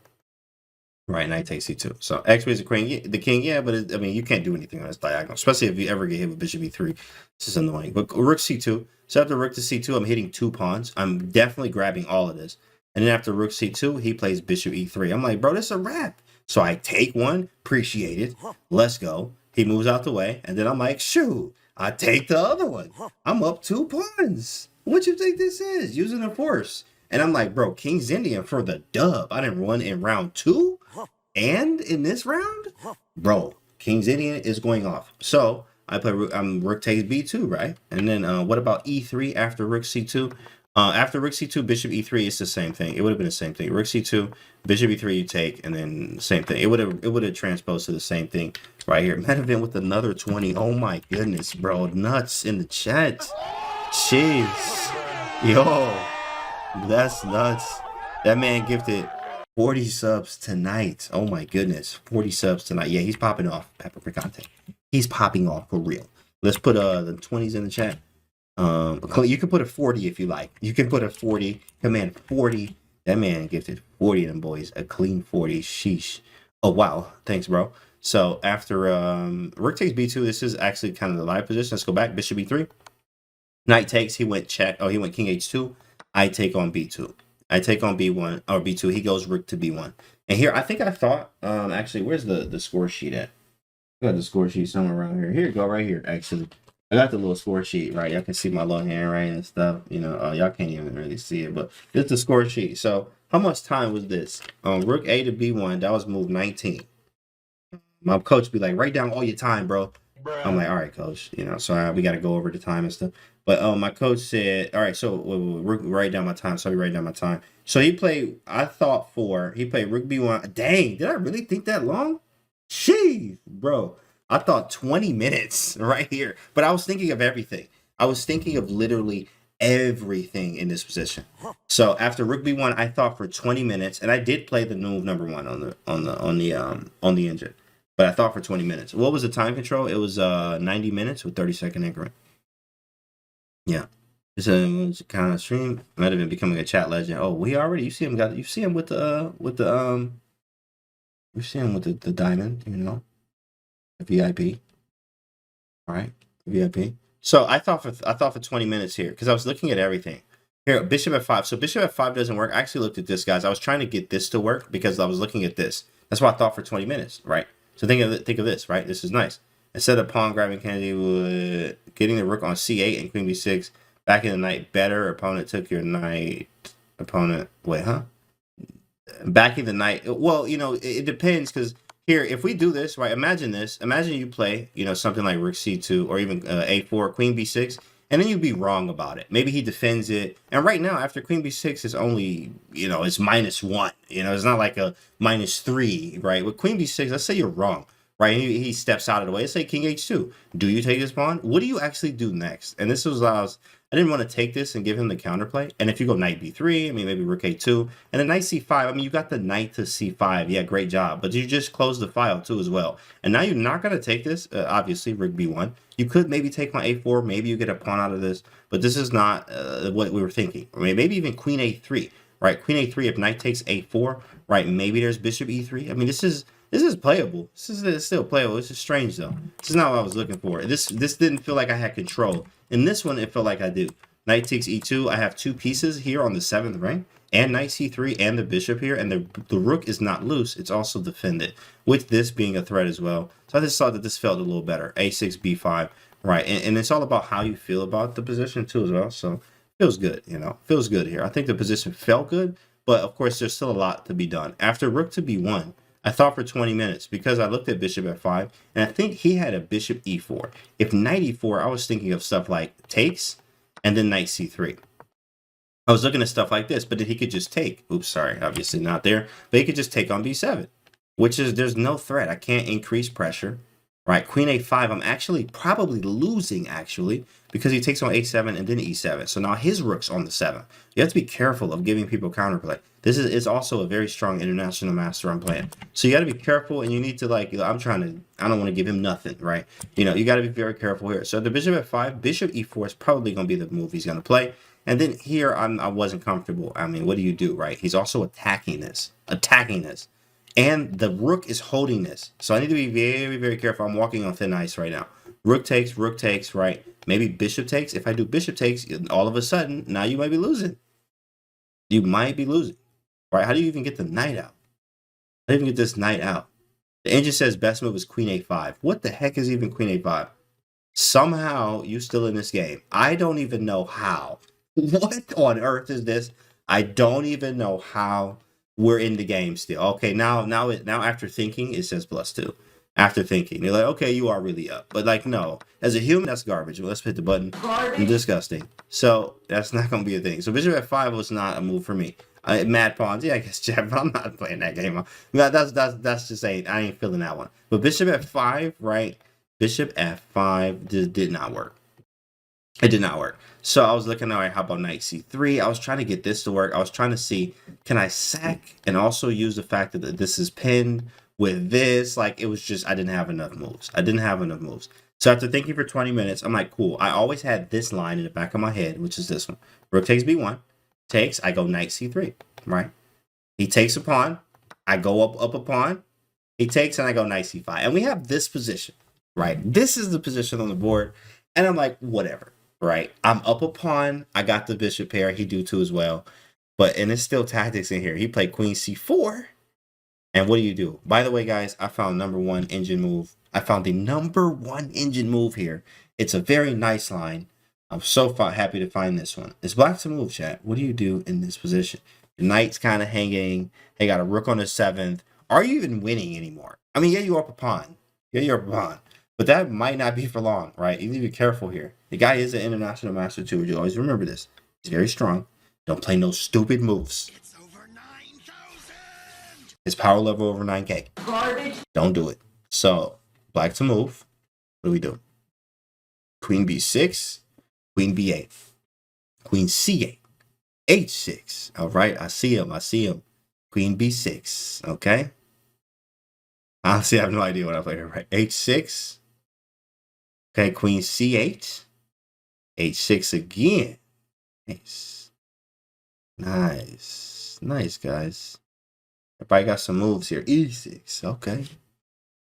Speaker 1: Right, knight takes c2. So x raised the queen, the king, yeah, but I mean, you can't do anything on this diagonal, especially if you ever get hit with bishop e3. This is annoying. But rook c2. So after rook to c2, I'm hitting 2 pawns. I'm definitely grabbing all of this. And then after rook c2, he plays bishop e3. I'm like, bro, this is a wrap. So I take one, appreciate it. Let's go. He moves out the way, and then I'm like, shoot, I take the other one. I'm up 2 pawns. What you think this is? Using a force. And I'm like, bro, King's Indian for the dub. I didn't run in round 2. And in this round, bro, King's Indian is going off. So I play rook takes b2, right? And then what about e3 after rook c2? After rook c2, bishop e3 is the same thing. It would have been the same thing. Rook c2, bishop e3 you take, and then same thing. It would have transposed to the same thing right here. Medvin with another 20. Oh my goodness, bro, nuts in the chat. Jeez, yo, that's nuts. That man gifted 40 subs tonight. Oh my goodness. 40 subs tonight. Yeah, he's popping off. Pepper Picante. He's popping off for real. Let's put the 20s in the chat. You can put a 40 if you like. You can put a 40. Command 40. That man gifted 40 of them boys. A clean 40. Sheesh. Oh wow. Thanks, bro. So after rook takes b2, this is actually kind of the live position. Let's go back. Bishop b3. Knight takes. He went check. Oh, he went king h2. I take on b2. I take on b1 or b2. He goes rook to b1. And here, I think I thought, actually, where's the score sheet at? I got the score sheet somewhere around here. Here you go, right here, actually. I got the little score sheet, right? Y'all can see my little handwriting and stuff. You know, y'all can't even really see it, but it's the score sheet. So how much time was this? Rook a to b1, that was move 19. My coach be like, write down all your time, bro. I'm like, all right, coach. You know, so we got to go over the time and stuff. But my coach said, all right, so write down my time. So we write down my time. So he played, I thought he played rook b1. Dang, did I really think that long? Jeez, bro. I thought 20 minutes right here. But I was thinking of everything. I was thinking of literally everything in this position. So after rook b1, I thought for 20 minutes, and I did play the move number 1 on the engine. But I thought for 20 minutes. What was the time control? It was 90 minutes with 30-second increment. Yeah. It's a kind of stream. Might have been becoming a chat legend. Oh, you see him with the diamond, you know. The VIP. All right. VIP. So I thought for 20 minutes here because I was looking at everything. Here, bishop f5. So bishop f5 doesn't work. I actually looked at this, guys. I was trying to get this to work because I was looking at this. That's why I thought for 20 minutes, right? So think of this, right? This is nice. Instead of pawn grabbing Kennedy, getting the rook on c8 and queen b6, back in the knight better. Opponent took your knight. Opponent, wait, huh? Backing the knight. Well, you know, it depends because here, if we do this, right? Imagine this. Imagine you play, you know, something like rook c2 or even a4, queen b6, and then you'd be wrong about it. Maybe he defends it. And right now, after queen b6 is only, you know, it's -1. You know, it's not like a -3, right? With queen b6, let's say you're wrong, right? He steps out of the way. Let's say king h2. Do you take this pawn? What do you actually do next? And this was, I didn't want to take this and give him the counterplay. And if you go knight b3, I mean, maybe rook a2, and then knight c5. I mean, you got the knight to c5. Yeah, great job. But you just closed the file too as well. And now you're not going to take this, obviously, rook b1. You could maybe take my a4. Maybe you get a pawn out of this. But this is not what we were thinking. Or maybe even queen a3, right? Queen a3, if knight takes a4, right? Maybe there's bishop e3. I mean, this is playable. This is still playable. This is strange, though. This is not what I was looking for. This didn't feel like I had control. In this one, it felt like I do. Knight takes e2. I have 2 pieces here on the 7th rank, and knight c3 and the bishop here, and the rook is not loose. It's also defended, with this being a threat as well. So I just thought that this felt a little better. a6, b5, right? And it's all about how you feel about the position too as well. So feels good, you know. Feels good here. I think the position felt good, but of course there's still a lot to be done. After rook to b1, I thought for 20 minutes because I looked at bishop f5, and I think he had a bishop e4. If knight e4, I was thinking of stuff like takes and then knight c3. I was looking at stuff like this, but then he could just take. Oops, sorry, obviously not there. But he could just take on b7, which is, there's no threat. I can't increase pressure, right? Queen a5, I'm actually probably losing, actually, because he takes on a7 and then e7. So now his rook's on the 7th. You have to be careful of giving people counterplay. This is also a very strong international master I'm playing. So you got to be careful, and you need to, like, I don't want to give him nothing, right? You know, you got to be very careful here. So the bishop f5, bishop e4 is probably going to be the move he's going to play. And then here, I wasn't comfortable. I mean, what do you do, right? He's also attacking this. And the rook is holding this. So I need to be very, very careful. I'm walking on thin ice right now. Rook takes, right? Maybe bishop takes. If I do bishop takes, all of a sudden, now you might be losing. You might be losing, right? How do you even get the knight out? How do you even get this knight out? The engine says best move is queen a5. What the heck is even queen a5? Somehow you still in this game. I don't even know how. What on earth is this? I don't even know how we're in the game still. Okay, now after thinking, it says +2. After thinking, you're like, okay, you are really up. But like, no, as a human, that's garbage. Well, let's hit the button. Garbage. Disgusting. So that's not going to be a thing. So bishop f5 was not a move for me. Mad pawns, yeah, I guess, Jeff, but I'm not playing that game. That's just I ain't feeling that one. But bishop f5, right? Bishop f5 did not work. It did not work. So I was looking at, all right, how about knight c3? I was trying to get this to work. I was trying to see, can I sack and also use the fact that this is pinned with this? Like, it was just, I didn't have enough moves. So after thinking for 20 minutes, I'm like, cool. I always had this line in the back of my head, which is this one. Rook takes b1. Takes, I go knight c3, right? He takes a pawn. I go up a pawn. He takes, and I go knight c5. And we have this position, right? This is the position on the board. And I'm like, whatever. Right, I'm up a pawn. I got the bishop pair. He do too as well. And it's still tactics in here. He played queen c4. And what do? By the way, guys, I found #1 engine move. I found the #1 engine move here. It's a very nice line. I'm so happy to find this one. It's black to move, chat. What do you do in this position? The knight's kind of hanging. They got a rook on the 7th. Are you even winning anymore? I mean, yeah, you're up a pawn. Yeah, you're up a pawn. But that might not be for long, right? You need to be careful here. The guy is an international master too. You always remember this. He's very strong. Don't play no stupid moves. It's over 9,000. His power level over 9K. Garbage. Don't do it. So, black to move. What do we do? Queen b6. Queen b8. Queen c8. h6. All right, I see him. Queen b6. Okay. Honestly, I have no idea what I play here, right? h6. Okay, queen c8. h6 again. Nice. Nice, guys. Everybody got some moves here. e6. Okay.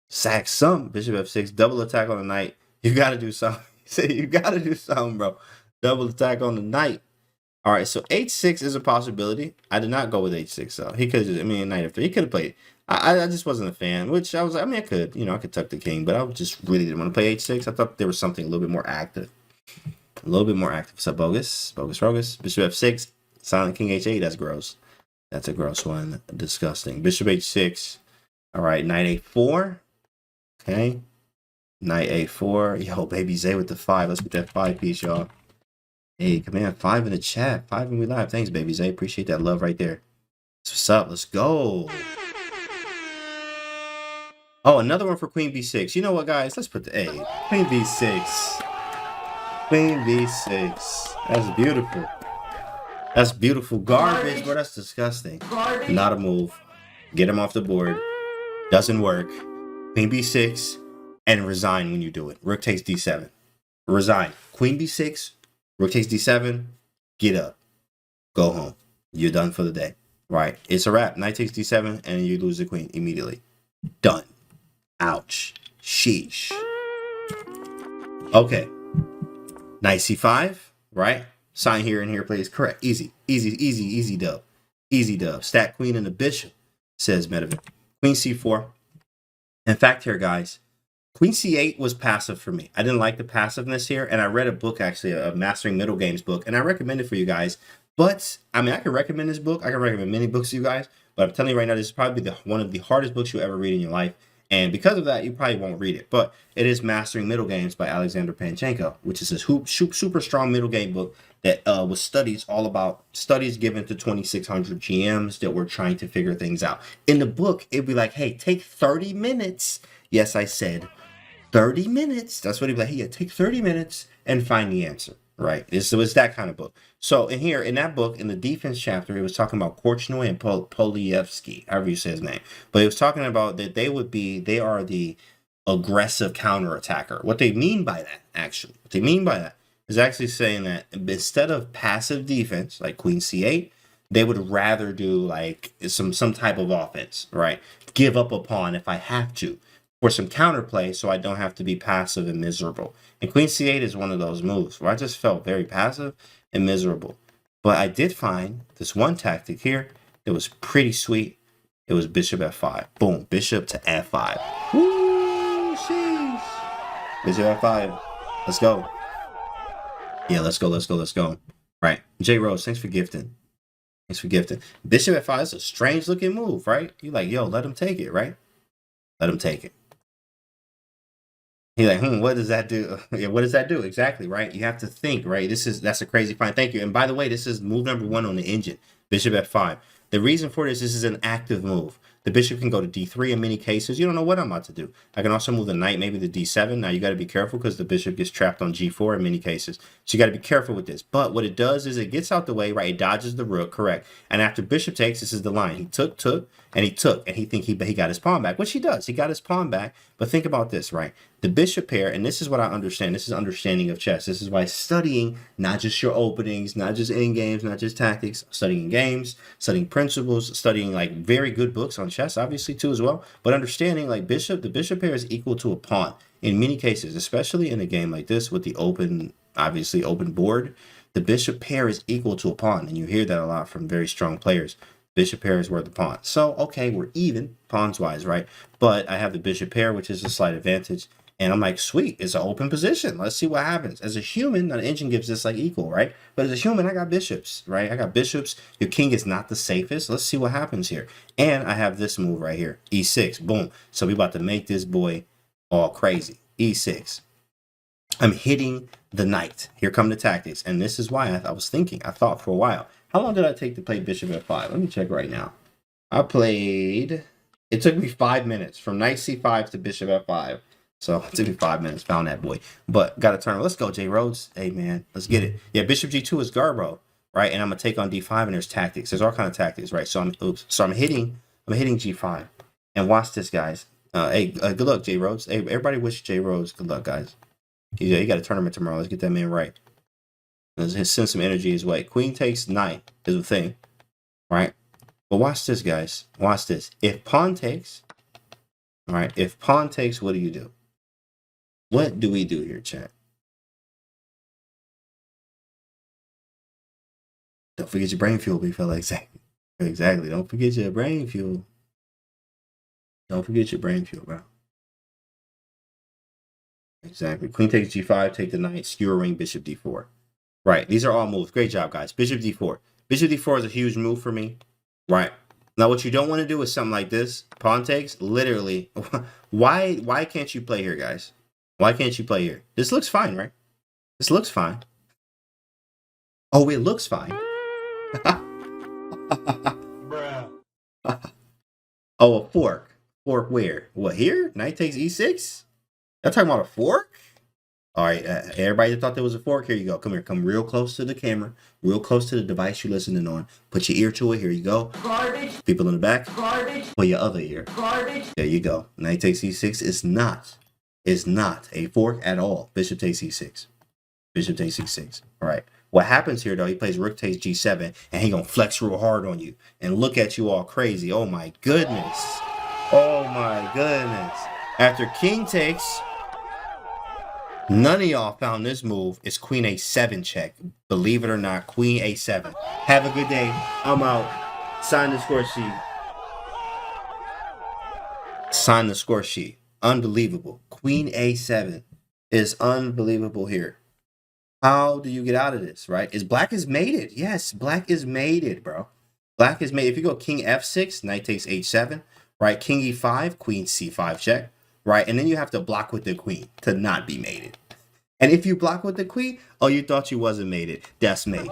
Speaker 1: Sack some. Bishop f6. Double attack on the knight. You got to do something. You got to do something, bro. Double attack on the knight. All right, so h6 is a possibility. I did not go with h6, though. He could have, knight f3. He could have played. I just wasn't a fan, which I was like, I could, I could tuck the king, but I just really didn't want to play h6. I thought there was something a little bit more active. What's up, bogus? Rogus. Bishop f6. Silent king h8. That's gross. That's a gross one. Disgusting. Bishop h6. All right, knight a4. Okay. Knight a4. Yo, baby Zay with the 5. Let's get that 5 piece, y'all. Hey, command 5 in the chat. 5 and we live. Thanks, baby Zay. Appreciate that love right there. What's up? Let's go. Oh, another one for queen b6. You know what, guys? Let's put the A. Queen b6. Queen b6. That's beautiful. That's beautiful garbage, bro. That's disgusting. Not a move. Get him off the board. Doesn't work. Queen b6 and resign when you do it. Rook takes d7. Resign. Queen b6. Rook takes d7. Get up. Go home. You're done for the day. Right? It's a wrap. Knight takes d7 and you lose the queen immediately. Done. Ouch. Sheesh. Okay. Knight c5, right? Sign here and here, please. Correct. Easy dub. Easy dub. Stack queen and the bishop, says Medvedev. Queen c4. In fact, here, guys, queen c8 was passive for me. I didn't like the passiveness here, and I read a book, actually, a Mastering Middle Games book, and I recommend it for you guys. But, I can recommend this book. I can recommend many books to you guys, but I'm telling you right now, this is probably one of the hardest books you'll ever read in your life. And because of that, you probably won't read it. But it is Mastering Middle Games by Alexander Panchenko, which is a super strong middle game book that was studies given to 2,600 GMs that were trying to figure things out. In the book, it'd be like, hey, take 30 minutes. Yes, I said 30 minutes. That's what he'd be like. Hey, yeah, take 30 minutes and find the answer. Right? It's that kind of book. So in that book, in the defense chapter, it was talking about Korchnoi and Polyevsky, however you say his name. But it was talking about that they are the aggressive counterattacker. What they mean by that, is actually saying that instead of passive defense, like queen c8, they would rather do like some type of offense, right? Give up a pawn if I have to for some counterplay, so I don't have to be passive and miserable. And queen c8 is one of those moves where I just felt very passive and miserable. But I did find this one tactic here that was pretty sweet. It was bishop f5. Boom, bishop to f5. Woo, sheesh. Bishop f5. Let's go. Yeah, let's go. Right. J Rose, thanks for gifting. Bishop f5 is a strange looking move, right? You like, yo, let him take it, right? Let him take it. He's like, what does that do? Yeah, what does that do? Exactly, right? You have to think, right? That's a crazy find. Thank you. And by the way, this is move number 1 on the engine. Bishop f5. The reason for this is an active move. The bishop can go to d3 in many cases. You don't know what I'm about to do. I can also move the knight maybe to d7. Now you got to be careful because the bishop gets trapped on g4 in many cases. So you got to be careful with this. But what it does is it gets out the way, right? It dodges the rook, correct. And after bishop takes, this is the line. He took, and he took. And he think he got his pawn back, which he does. He got his pawn back. But think about this, right? The bishop pair, and this is what I understand. This is understanding of chess. This is why studying not just your openings, not just end games, not just tactics, studying games, studying principles, studying like very good books on chess, obviously too as well. But understanding like the bishop pair is equal to a pawn in many cases, especially in a game like this with the open, obviously open board. The bishop pair is equal to a pawn, and you hear that a lot from very strong players. Bishop pair is worth a pawn. So, okay, we're even pawns-wise, right? But I have the bishop pair, which is a slight advantage. And I'm like, sweet, it's an open position. Let's see what happens. As a human, the engine gives this like equal, right? But as a human, I got bishops, right? I got bishops. Your king is not the safest. Let's see what happens here. And I have this move right here, e6, boom. So we about to make this boy all crazy. e6. I'm hitting the knight. Here come the tactics. And this is why I was thinking. I thought for a while. How long did I take to play bishop f5? Let me check right now. It took me 5 minutes from knight c5 to bishop f5. So it took me 5 minutes, found that boy. But got to turn. Let's go, J Rhodes. Hey, man, let's get it. Yeah, bishop g2 is Garbo, right? And I'm going to take on d5, and there's tactics. There's all kind of tactics, right? So I'm hitting g5. And watch this, guys. Good luck, J Rhodes. Hey, everybody wish J Rhodes good luck, guys. Yeah, you got a tournament tomorrow. Let's get that man right. Let's send some energy his way. Queen takes knight is the thing, right? But watch this, guys. Watch this. If pawn takes, all right, if pawn takes, what do you do? What do we do here, chat? Don't forget your brain fuel, big fella. Exactly. Don't forget your brain fuel. Don't forget your brain fuel, bro. Exactly. Queen takes g5, take the knight, skewering bishop d4. Right. These are all moves. Great job, guys. Bishop d4. Bishop d4 is a huge move for me. Right. Now, what you don't want to do is something like this. Pawn takes. Literally. Why can't you play here, guys? Why can't you play here? This looks fine, right? This looks fine. Oh, it looks fine. Oh, a fork. Fork where? What, here? Knight takes e6? Y'all talking about a fork? All right, everybody that thought there was a fork, here you go. Come here. Come real close to the camera, real close to the device you're listening on. Put your ear to it. Here you go. Garbage. People in the back. Garbage. Put your other ear. Garbage. There you go. Knight takes e6 is not a fork at all. Bishop takes e6. Bishop takes e6. All right. What happens here, though, he plays rook takes g7, and he going to flex real hard on you and look at you all crazy. Oh, my goodness. Oh, my goodness. After king takes... None of y'all found this move. It's queen a7 check. Believe it or not, queen a7. Have a good day. I'm out. Sign the score sheet. Sign the score sheet. Unbelievable. Queen a7 is unbelievable here. How do you get out of this, right? Black is mated. Yes, black is mated, bro. Black is mated. If you go king f6, knight takes h7, right? King e5, queen c5 check. Right, and then you have to block with the queen to not be mated. And if you block with the queen, oh, you thought you wasn't mated. That's mate.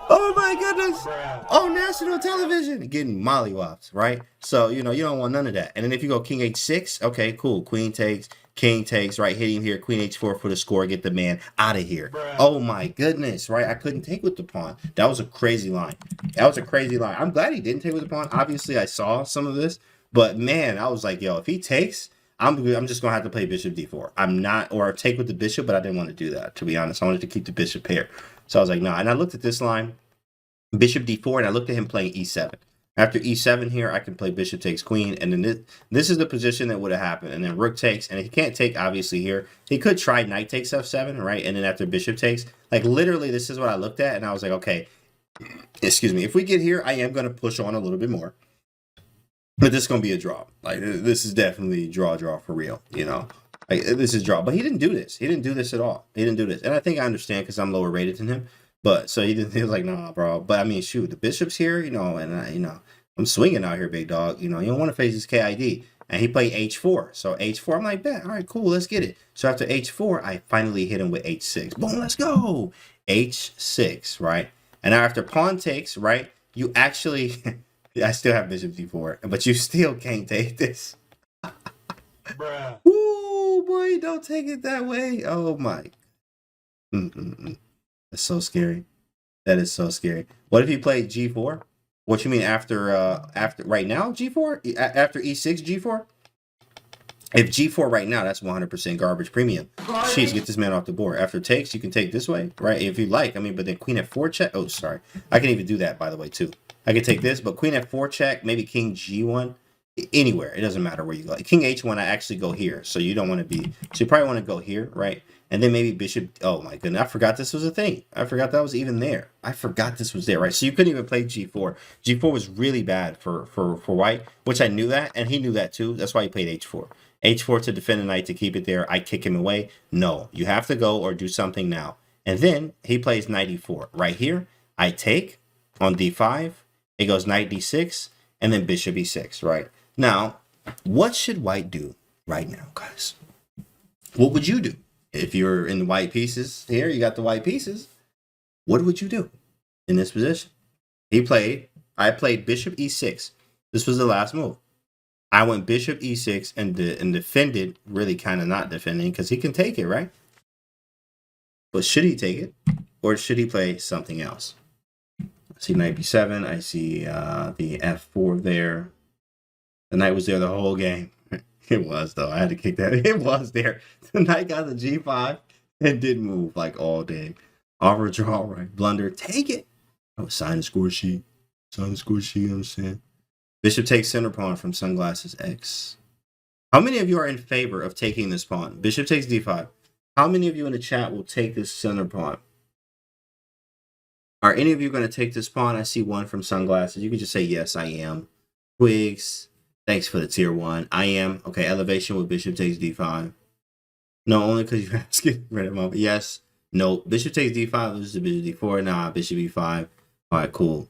Speaker 1: Oh my goodness! On national television, getting mollywops, right? So you don't want none of that. And then if you go king h6, okay, cool. Queen takes, king takes, right? Hitting here, queen h4 for the score. Get the man out of here. Oh my goodness, right? I couldn't take with the pawn. That was a crazy line. That was a crazy line. I'm glad he didn't take with the pawn. Obviously, I saw some of this, but man, I was like, yo, if he takes, I'm just gonna have to play bishop d4. I'm not, or take with the bishop, but I didn't want to do that. To be honest, I wanted to keep the bishop pair. So I was like, nah. And I looked at this line, bishop d4, and I looked at him playing e7. After e7 here, I can play bishop takes queen, and then this is the position that would have happened. And then rook takes, and he can't take, obviously, here. He could try knight takes f7, right? And then after bishop takes, like, literally, this is what I looked at, and I was like, okay, excuse me. If we get here, I am going to push on a little bit more. But this is going to be a draw. Like, this is definitely draw for real, you know? Like, this is draw. But he didn't do this. He didn't do this at all. He didn't do this. And I think I understand because I'm lower rated than him. But so he was like, nah, bro. But I mean, shoot, the bishop's here, you know, and you know, I'm swinging out here, big dog. You know, you don't want to face his KID. And he played h4. So h4, I'm like, bet. All right, cool, let's get it. So after h4, I finally hit him with h6. Boom, let's go. h6, right? And now after pawn takes, right, you actually, I still have bishop d4, but you still can't take this. Bruh. Ooh, boy, don't take it that way. Oh, my. That's so scary. That is so scary. What if he played g4? What you mean after right now g4? After e6 g4? If g4 right now, that's 100% garbage premium. Jeez, get this man off the board. After takes, you can take this way, right? If you like. I mean, but then queen f4 check. Oh, sorry. I can even do that, by the way, too. I can take this, but queen f4 check, maybe king g1. Anywhere. It doesn't matter where you go. King h1, I actually go here. So you don't want to be. So you probably want to go here, right? And then maybe bishop. Oh my goodness. I forgot this was a thing. I forgot that was even there. I forgot this was there, right? So you couldn't even play g4. G4 was really bad for white, which I knew that. And he knew that too. That's why he played h4. h4 to defend the knight to keep it there. I kick him away. No, you have to go or do something now. And then he plays knight e4. Right here, I take on d5. It goes knight d6 and then bishop e6, right? Now, what should white do right now, guys? What would you do? If you're in the white pieces here, you got the white pieces. What would you do in this position? I played bishop e6. This was the last move. I went bishop e6 and defended, really kind of not defending because he can take it, right? But should he take it or should he play something else? I see knight b7. I see the f4 there. The knight was there the whole game. It was, though. I had to kick that. It was there. The knight got the g5 and didn't move like all day. Overdraw, right? Blunder. Take it. Oh, sign the score sheet. Sign the score sheet, you know what I'm saying? Bishop takes center pawn from Sunglasses X. How many of you are in favor of taking this pawn? Bishop takes d5. How many of you in the chat will take this center pawn? Are any of you going to take this pawn? I see one from Sunglasses. You can just say, yes, I am. Twigs. Thanks for the tier 1. I am. Okay, elevation with bishop takes d5. No, only because you're asking. Yes. No. Bishop takes d5. Loses to bishop d4. Nah, bishop e5. All right, cool.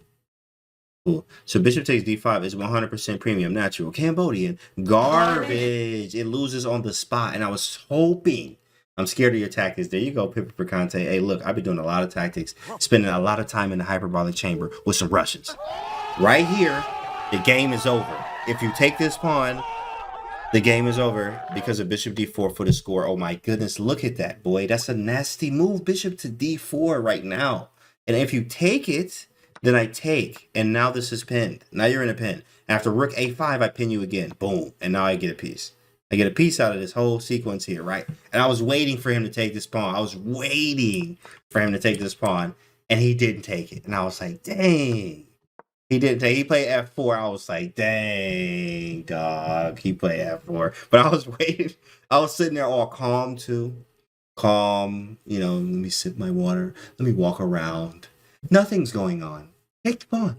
Speaker 1: Cool. So bishop takes d5 is 100% premium, natural. Cambodian. Garbage. It loses on the spot. And I was hoping. I'm scared of your tactics. There you go, Pippa Percante. Hey, look, I've been doing a lot of tactics. Spending a lot of time in the hyperbolic chamber with some Russians. Right here, the game is over. If you take this pawn, the game is over because of bishop d4 for the score. Oh my goodness, look at that, boy. That's a nasty move. Bishop to d4 right now. And if you take it, then I take. And now this is pinned. Now you're in a pin. After rook a5, I pin you again. Boom. And now I get a piece. I get a piece out of this whole sequence here, right? And I was waiting for him to take this pawn. I was waiting for him to take this pawn. And he didn't take it. And I was like, dang. He didn't take. He played f4. I was like, dang, dog. He played f4. But I was waiting. I was sitting there all calm too. Calm. You know, let me sip my water. Let me walk around. Nothing's going on. Take the pawn.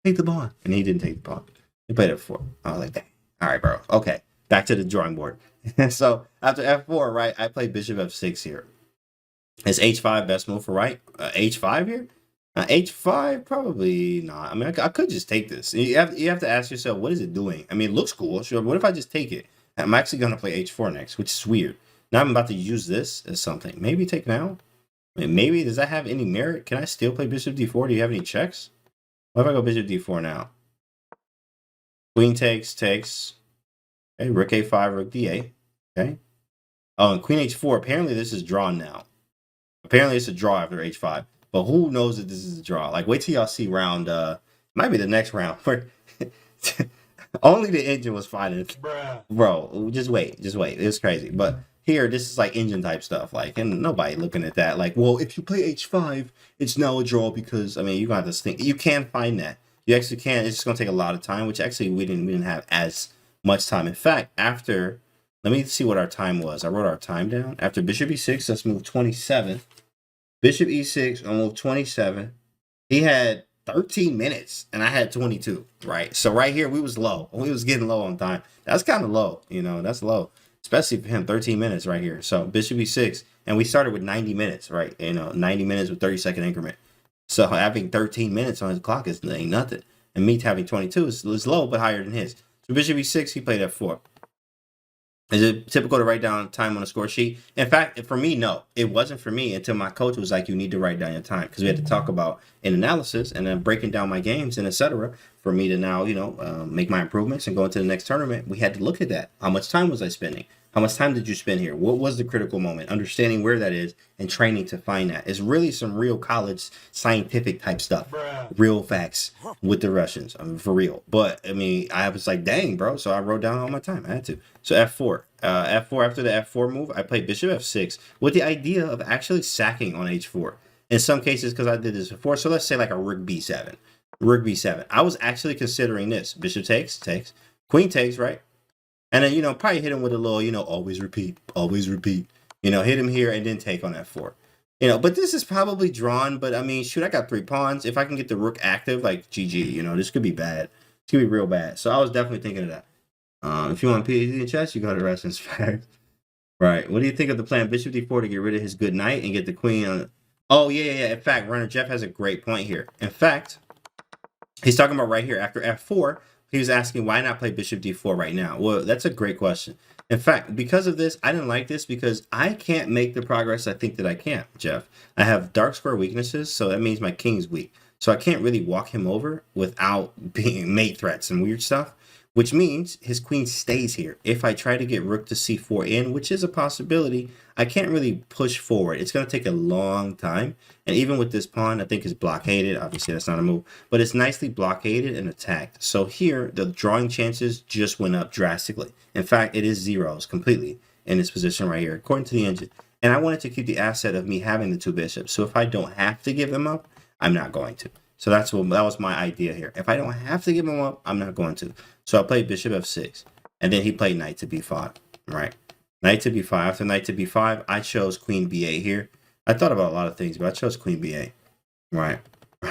Speaker 1: Take the pawn. And he didn't take the pawn. He played f4. I was like, dang. All right, bro. Okay. Back to the drawing board. So after f4, right, I played bishop f6 here. Is h5 best move for white? H5 here? H5 probably not. I mean, I could just take this. You have to ask yourself, what is it doing? I mean, it looks cool. Sure. What if I just take it? I'm actually going to play h4 next, which is weird. Now I'm about to use this as something. Maybe take now. I mean, maybe does that have any merit? Can I still play bishop d4? Do you have any checks? What if I go bishop d4 now? Queen takes. Okay, rook a5, rook d8. Okay. Oh, and queen h4. Apparently this is drawn now. Apparently it's a draw after h5. But who knows that this is a draw? Like, wait till y'all see round, might be the next round. Where only the engine was finding it. Bro, just wait. It's crazy. But here, this is like engine type stuff. Like, and nobody looking at that. Like, well, if you play h5, it's now a draw because I mean, you got this thing. You can find that. You actually can. It's just gonna take a lot of time, which actually we didn't have as much time. In fact, after let me see what our time was. I wrote our time down. After bishop e6, let's move 27. Bishop e6, I'll move 27. He had 13 minutes and I had 22, right? So right here, we was low. We was getting low on time. That's kind of low, you know, that's low, especially for him, 13 minutes right here. So bishop e6, and we started with 90 minutes, right? You know, 90 minutes with 30-second increment. So having 13 minutes on his clock is ain't nothing. And me having 22 is low, but higher than his. So bishop e6, he played f4. Is it typical to write down time on a score sheet? In fact, for me, no. It wasn't for me until my coach was like, you need to write down your time. Because we had to talk about an analysis and then breaking down my games and etc. For me to now, you know, make my improvements and go into the next tournament. We had to look at that. How much time was I spending? How much time did you spend here? What was the critical moment? Understanding where that is and training to find that. It's really some real college scientific type stuff. Real facts with the Russians. I mean, for real. But, I mean, I was like, dang, bro. So I wrote down all my time. I had to. So f4. F4, after the f4 move, I played bishop f6 with the idea of actually sacking on h4. In some cases, because I did this before. So let's say like a rook b7. Rook b7. I was actually considering this. Bishop takes. Queen takes, right? And then, you know, probably hit him with a little, you know, always repeat. You know, hit him here and then take on f4. You know, but this is probably drawn. But, I mean, shoot, I got 3 pawns. If I can get the rook active, like, GG, you know, this could be bad. This could be real bad. So I was definitely thinking of that. If you want PhD in chess, you go to Wrestling's Facts. Right. What do you think of the plan bishop d4 to get rid of his good knight and get the queen on? Oh, yeah. In fact, Runner Jeff has a great point here. In fact, he's talking about right here after f4. He was asking why not play bishop d4 right now. Well, that's a great question. In fact, because of this, I didn't like this because I can't make the progress I think that I can, Jeff. I have dark square weaknesses, so that means my king's weak. So I can't really walk him over without being mate threats and weird stuff, which means his queen stays here. If I try to get rook to c4 in, which is a possibility, I can't really push forward. It's going to take a long time. And even with this pawn, I think it's blockaded. Obviously, that's not a move, but it's nicely blockaded and attacked. So here, the drawing chances just went up drastically. In fact, it is zeros completely in this position right here, according to the engine. And I wanted to keep the asset of me having the 2 bishops. So if I don't have to give them up, I'm not going to. So that was my idea here. If I don't have to give them up, I'm not going to. So I played bishop f6, and then he played knight to b5, right? Knight to b5. After knight to b5, I chose queen b8 here. I thought about a lot of things, but I chose queen b8, right?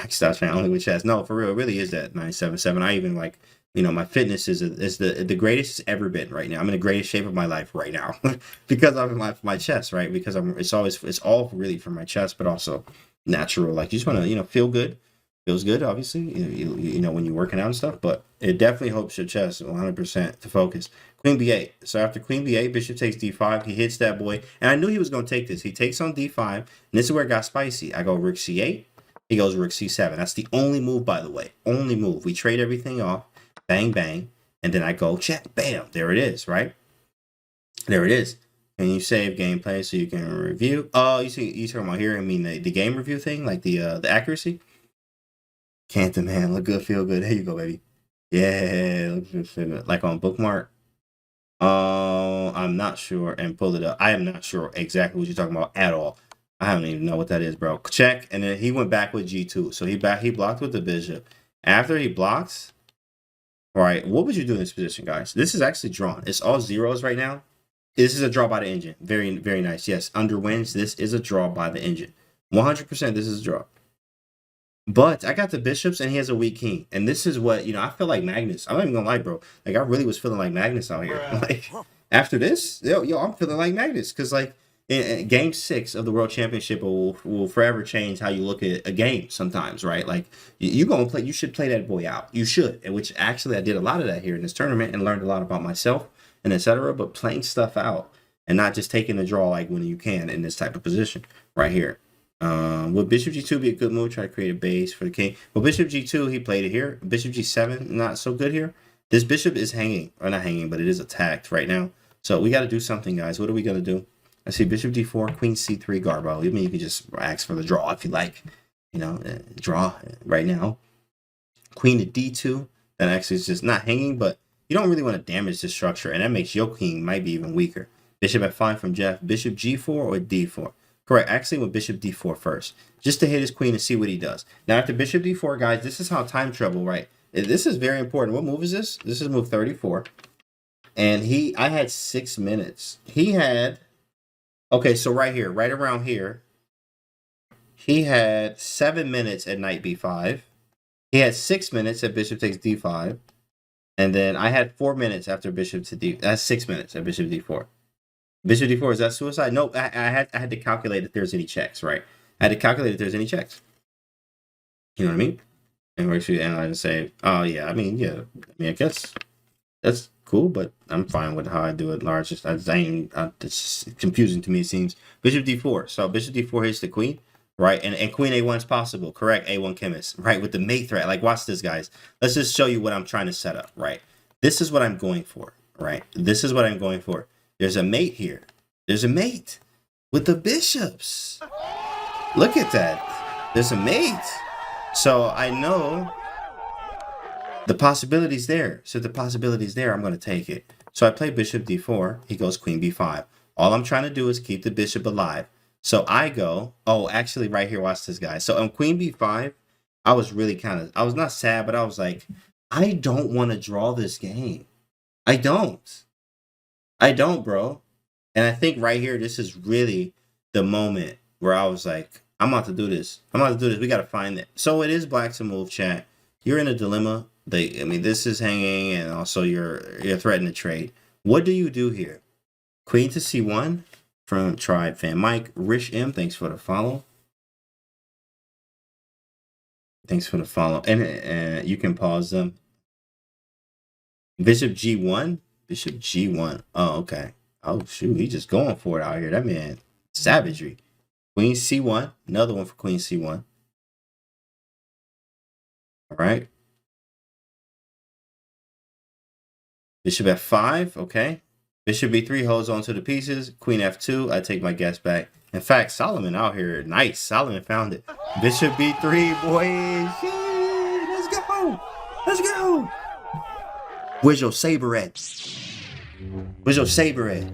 Speaker 1: Stop trying only with chess. No, for real, it really is that 977. I even like, you know, my fitness is the greatest it's ever been right now. I'm in the greatest shape of my life right now because I'm in my chess, right? Because it's all really for my chess, but also natural. Like you just want to, you know, feel good. Feels good, obviously, you know, when you're working out and stuff, but it definitely helps your chess 100% to focus. Queen b8. So after queen b8, bishop takes d5. He hits that boy, and I knew he was going to take this. He takes on d5, and this is where it got spicy. I go rook c8. He goes rook c7. That's the only move, by the way. Only move. We trade everything off. Bang, bang. And then I go check. Bam. There it is, right? There it is. And you save gameplay so you can review. Oh, you talking about here? I mean, the game review thing, like the accuracy. Can't the man look good, feel good? There you go, baby. Yeah, look good, feel good. Like on bookmark. I'm not sure. And pull it up. I am not sure exactly what you're talking about at all. I don't even know what that is, bro. Check. And then he went back with G2. So he blocked with the bishop. After he blocks, all right, what would you do in this position, guys? This is actually drawn. It's all zeros right now. This is a draw by the engine. Very, very nice. Yes, under wins. This is a draw by the engine. 100% this is a draw. But I got the bishops and he has a weak king. And this is what, you know, I feel like Magnus. I'm not even gonna lie, bro. Like, I really was feeling like Magnus out here. Like, after this, yo, I'm feeling like Magnus. Because, like, in game 6 of the World Championship will forever change how you look at a game sometimes, right? Like, you should play that boy out. You should. And which, actually, I did a lot of that here in this tournament and learned a lot about myself and etc. But playing stuff out and not just taking the draw, like, when you can in this type of position right here. Would bishop g2 be a good move? Try to create a base for the king. Well, bishop g2, he played it here. Bishop g7, not so good here. This bishop is hanging, or not hanging, but it is attacked right now. So we got to do something, guys. What are we going to do? I see bishop d4, queen c3, garbo. I mean, you can just ask for the draw if you like. You know, draw right now. Queen to d2. That actually is just not hanging, but you don't really want to damage the structure, and that makes your king might be even weaker. Bishop f5 from Jeff. Bishop g4 or d4? Correct. Actually, went bishop d4 first, just to hit his queen and see what he does. Now, after bishop d4, guys, this is how time trouble, right? This is very important. What move is this? This is move 34. And I had 6 minutes. He had, okay, so right here, right around here, he had 7 minutes at knight b5. He had 6 minutes at bishop takes d5. And then I had 4 minutes after bishop to d. That's 6 minutes at bishop d4. Bishop d4, is that suicide? Nope. I had to calculate if there's any checks, right? I had to calculate if there's any checks. You know what I mean? And we're actually analyze and say, oh yeah, I mean, I guess that's cool, but I'm fine with how I do it. Large, it's just confusing to me, it seems. Bishop d4. So bishop d4 hits the queen, right? And queen a1 is possible. Correct, a1 chemist, right? With the mate threat. Like, watch this, guys. Let's just show you what I'm trying to set up, right? This is what I'm going for, right? This is what I'm going for. There's a mate here. There's a mate with the bishops. Look at that. There's a mate. So I know the possibility's there. So the possibility's there, I'm going to take it. So I play bishop d4. He goes queen b5. All I'm trying to do is keep the bishop alive. So I go, oh, actually right here, watch this, guy. So on queen b5, I was really I was not sad, but I was like, I don't want to draw this game. I don't, bro. And I think right here, this is really the moment where I was like, I'm about to do this. We got to find it. So it is black to move, chat. You're in a dilemma. I mean, this is hanging, and also you're threatening to trade. What do you do here? Queen to c1 from Tribe Fan Mike. Rich M, thanks for the follow. Thanks for the follow. And you can pause them. Bishop g1. Bishop g1. Oh, okay. Oh, shoot. He's just going for it out here. That man, savagery. Queen c1. Another one for queen c1. All right. Bishop f5. Okay. Bishop b3 holds on to the pieces. Queen f2. I take my guess back. In fact, Solomon out here. Nice. Solomon found it. Bishop b3, boys. Yeah, let's go. Let's go. Where's your saber at? Where's your saber at?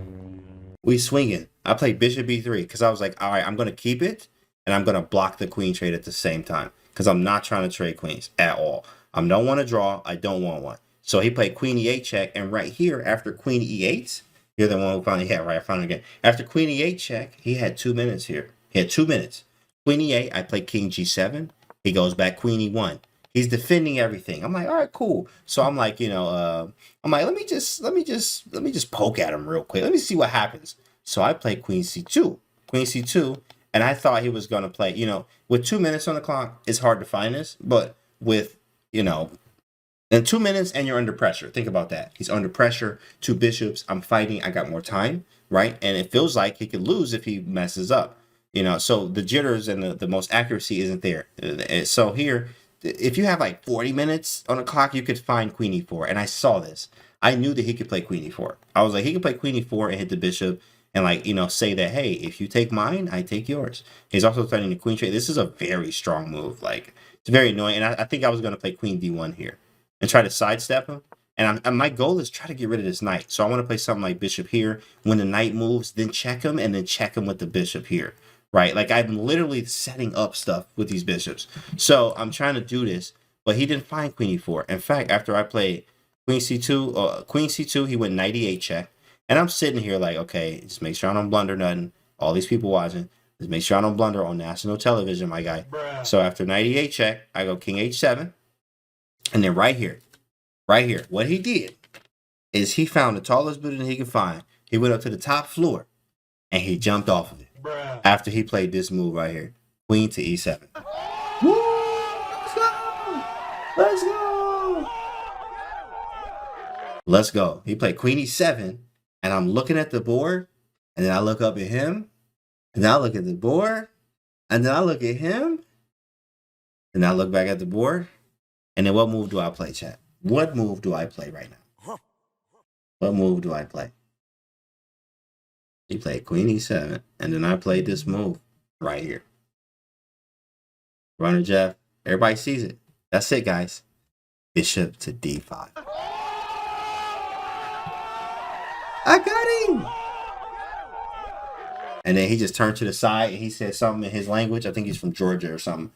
Speaker 1: We swinging. I played bishop b3 because I was like, all right, I'm going to keep it, and I'm going to block the queen trade at the same time because I'm not trying to trade queens at all. I don't want to draw. I don't want one. So he played queen e8 check, and right here, after queen e8, you're the one who finally hit, right? I found it again. After queen e8 check, he had 2 minutes here. He had 2 minutes. Queen e8, I play king g7. He goes back queen e1. He's defending everything. I'm like, all right, cool. So I'm like, I'm like, let me just poke at him real quick. Let me see what happens. So I play queen c2, and I thought he was gonna play. With 2 minutes on the clock, it's hard to find this, but with in 2 minutes and you're under pressure. Think about that. He's under pressure. 2 bishops. I'm fighting. I got more time, right? And it feels like he could lose if he messes up. So the jitters and the most accuracy isn't there. So here, if you have like 40 minutes on the clock, you could find queen e4. And I saw this. I knew that he could play queen e4. I was like, he could play queen e4 and hit the bishop and say that, hey, if you take mine, I take yours. He's also threatening the queen trade. This is a very strong move. Like, it's very annoying. And I think I was going to play queen d1 here and try to sidestep him. And my goal is try to get rid of this knight. So I want to play something like bishop here. When the knight moves, then check him, and then check him with the bishop here. Right? Like, I'm literally setting up stuff with these bishops. So I'm trying to do this, but he didn't find queen e4. In fact, after I played queen c2, he went knight e8 check. And I'm sitting here like, okay, just make sure I don't blunder nothing. All these people watching, just make sure I don't blunder on national television, my guy. Bruh. So after knight e8 check, I go king h7. And then right here, what he did is he found the tallest building he could find. He went up to the top floor, and he jumped off of it. Bruh. After he played this move right here, queen to e7. Woo! Let's go! Let's go! Let's go. He played queen e7, and I'm looking at the board, and then I look up at him, and then I look at the board, and then I look at him, and I look back at the board, and then what move do I play, chat? What move do I play right now? What move do I play? He played queen e7, and then I played this move right here. Runner Jeff, everybody sees it. That's it, guys. Bishop to d5. I got him! And then he just turned to the side and he said something in his language. I think he's from Georgia or something.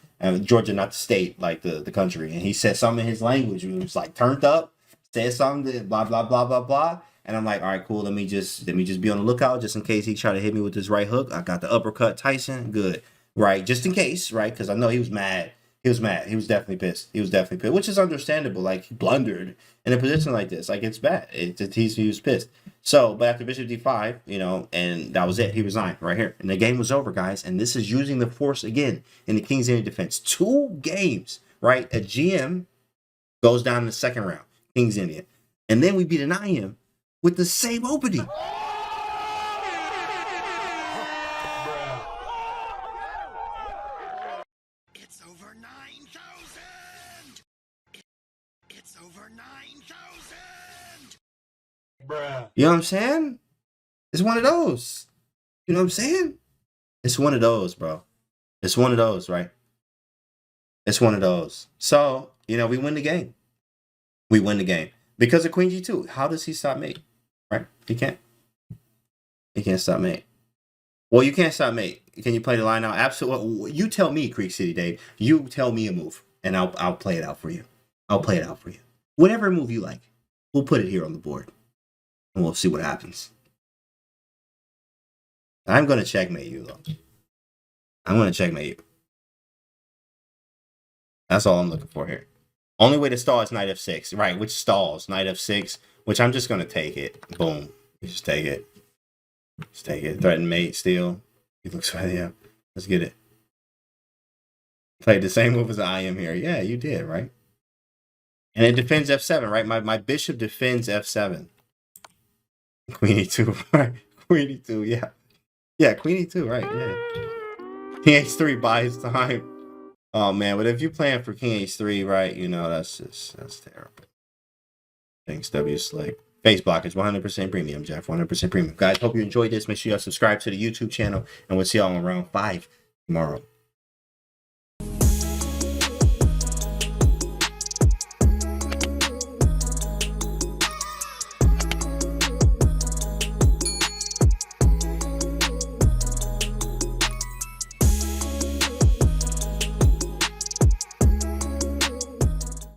Speaker 1: Georgia, not the state, like the country. And he said something in his language. He was like turned up, said something, blah, blah, blah, blah, blah. And I'm like, all right, cool. Let me just be on the lookout just in case he try to hit me with this right hook. I got the uppercut Tyson. Good. Right. Just in case. Right. Because I know he was mad. He was mad. He was definitely pissed. He was definitely pissed, which is understandable. Like, he blundered in a position like this. Like, it's bad. He was pissed. So, but after bishop d5, you know, and that was it. He resigned right here. And the game was over, guys. And this is using the force again in the King's Indian defense. 2 games, right? A GM goes down in the second round. King's Indian. And then we beat an IM with the same opening.
Speaker 2: It's over 9,000! It's over 9,000!
Speaker 3: Bruh.
Speaker 1: You know what I'm saying? It's one of those. You know what I'm saying? It's one of those, bro. It's one of those, right? It's one of those. So, you know, we win the game. We win the game. Because of Queen G2. How does he stop mate? Right? He can't. He can't stop mate. Well, you can't stop mate. Can you play the line out? Absolutely. You tell me, Creek City Dave. You tell me a move, and I'll play it out for you. I'll play it out for you. Whatever move you like, we'll put it here on the board, and we'll see what happens. I'm going to checkmate you, though. I'm going to checkmate you. That's all I'm looking for here. Only way to stall is knight f6. Right, which stalls? Knight f6, which I'm just going to take it. Boom. You just take it. Just take it. Threaten mate still. He looks right, yeah. Let's get it. Played the same move as I am here. Yeah, you did, right? And it defends f7, right? My bishop defends f7. Queen e2, right? Queen e2, yeah. Yeah, Queen e2, right, yeah. King h3 buys time. Oh, man, but if you're playing for King h3, right, you know, that's terrible. Thanks, W Slick. Face blockers, 100% premium, Jeff, 100% premium. Guys, hope you enjoyed this. Make sure you subscribe to the YouTube channel, and we'll see y'all on round 5 tomorrow.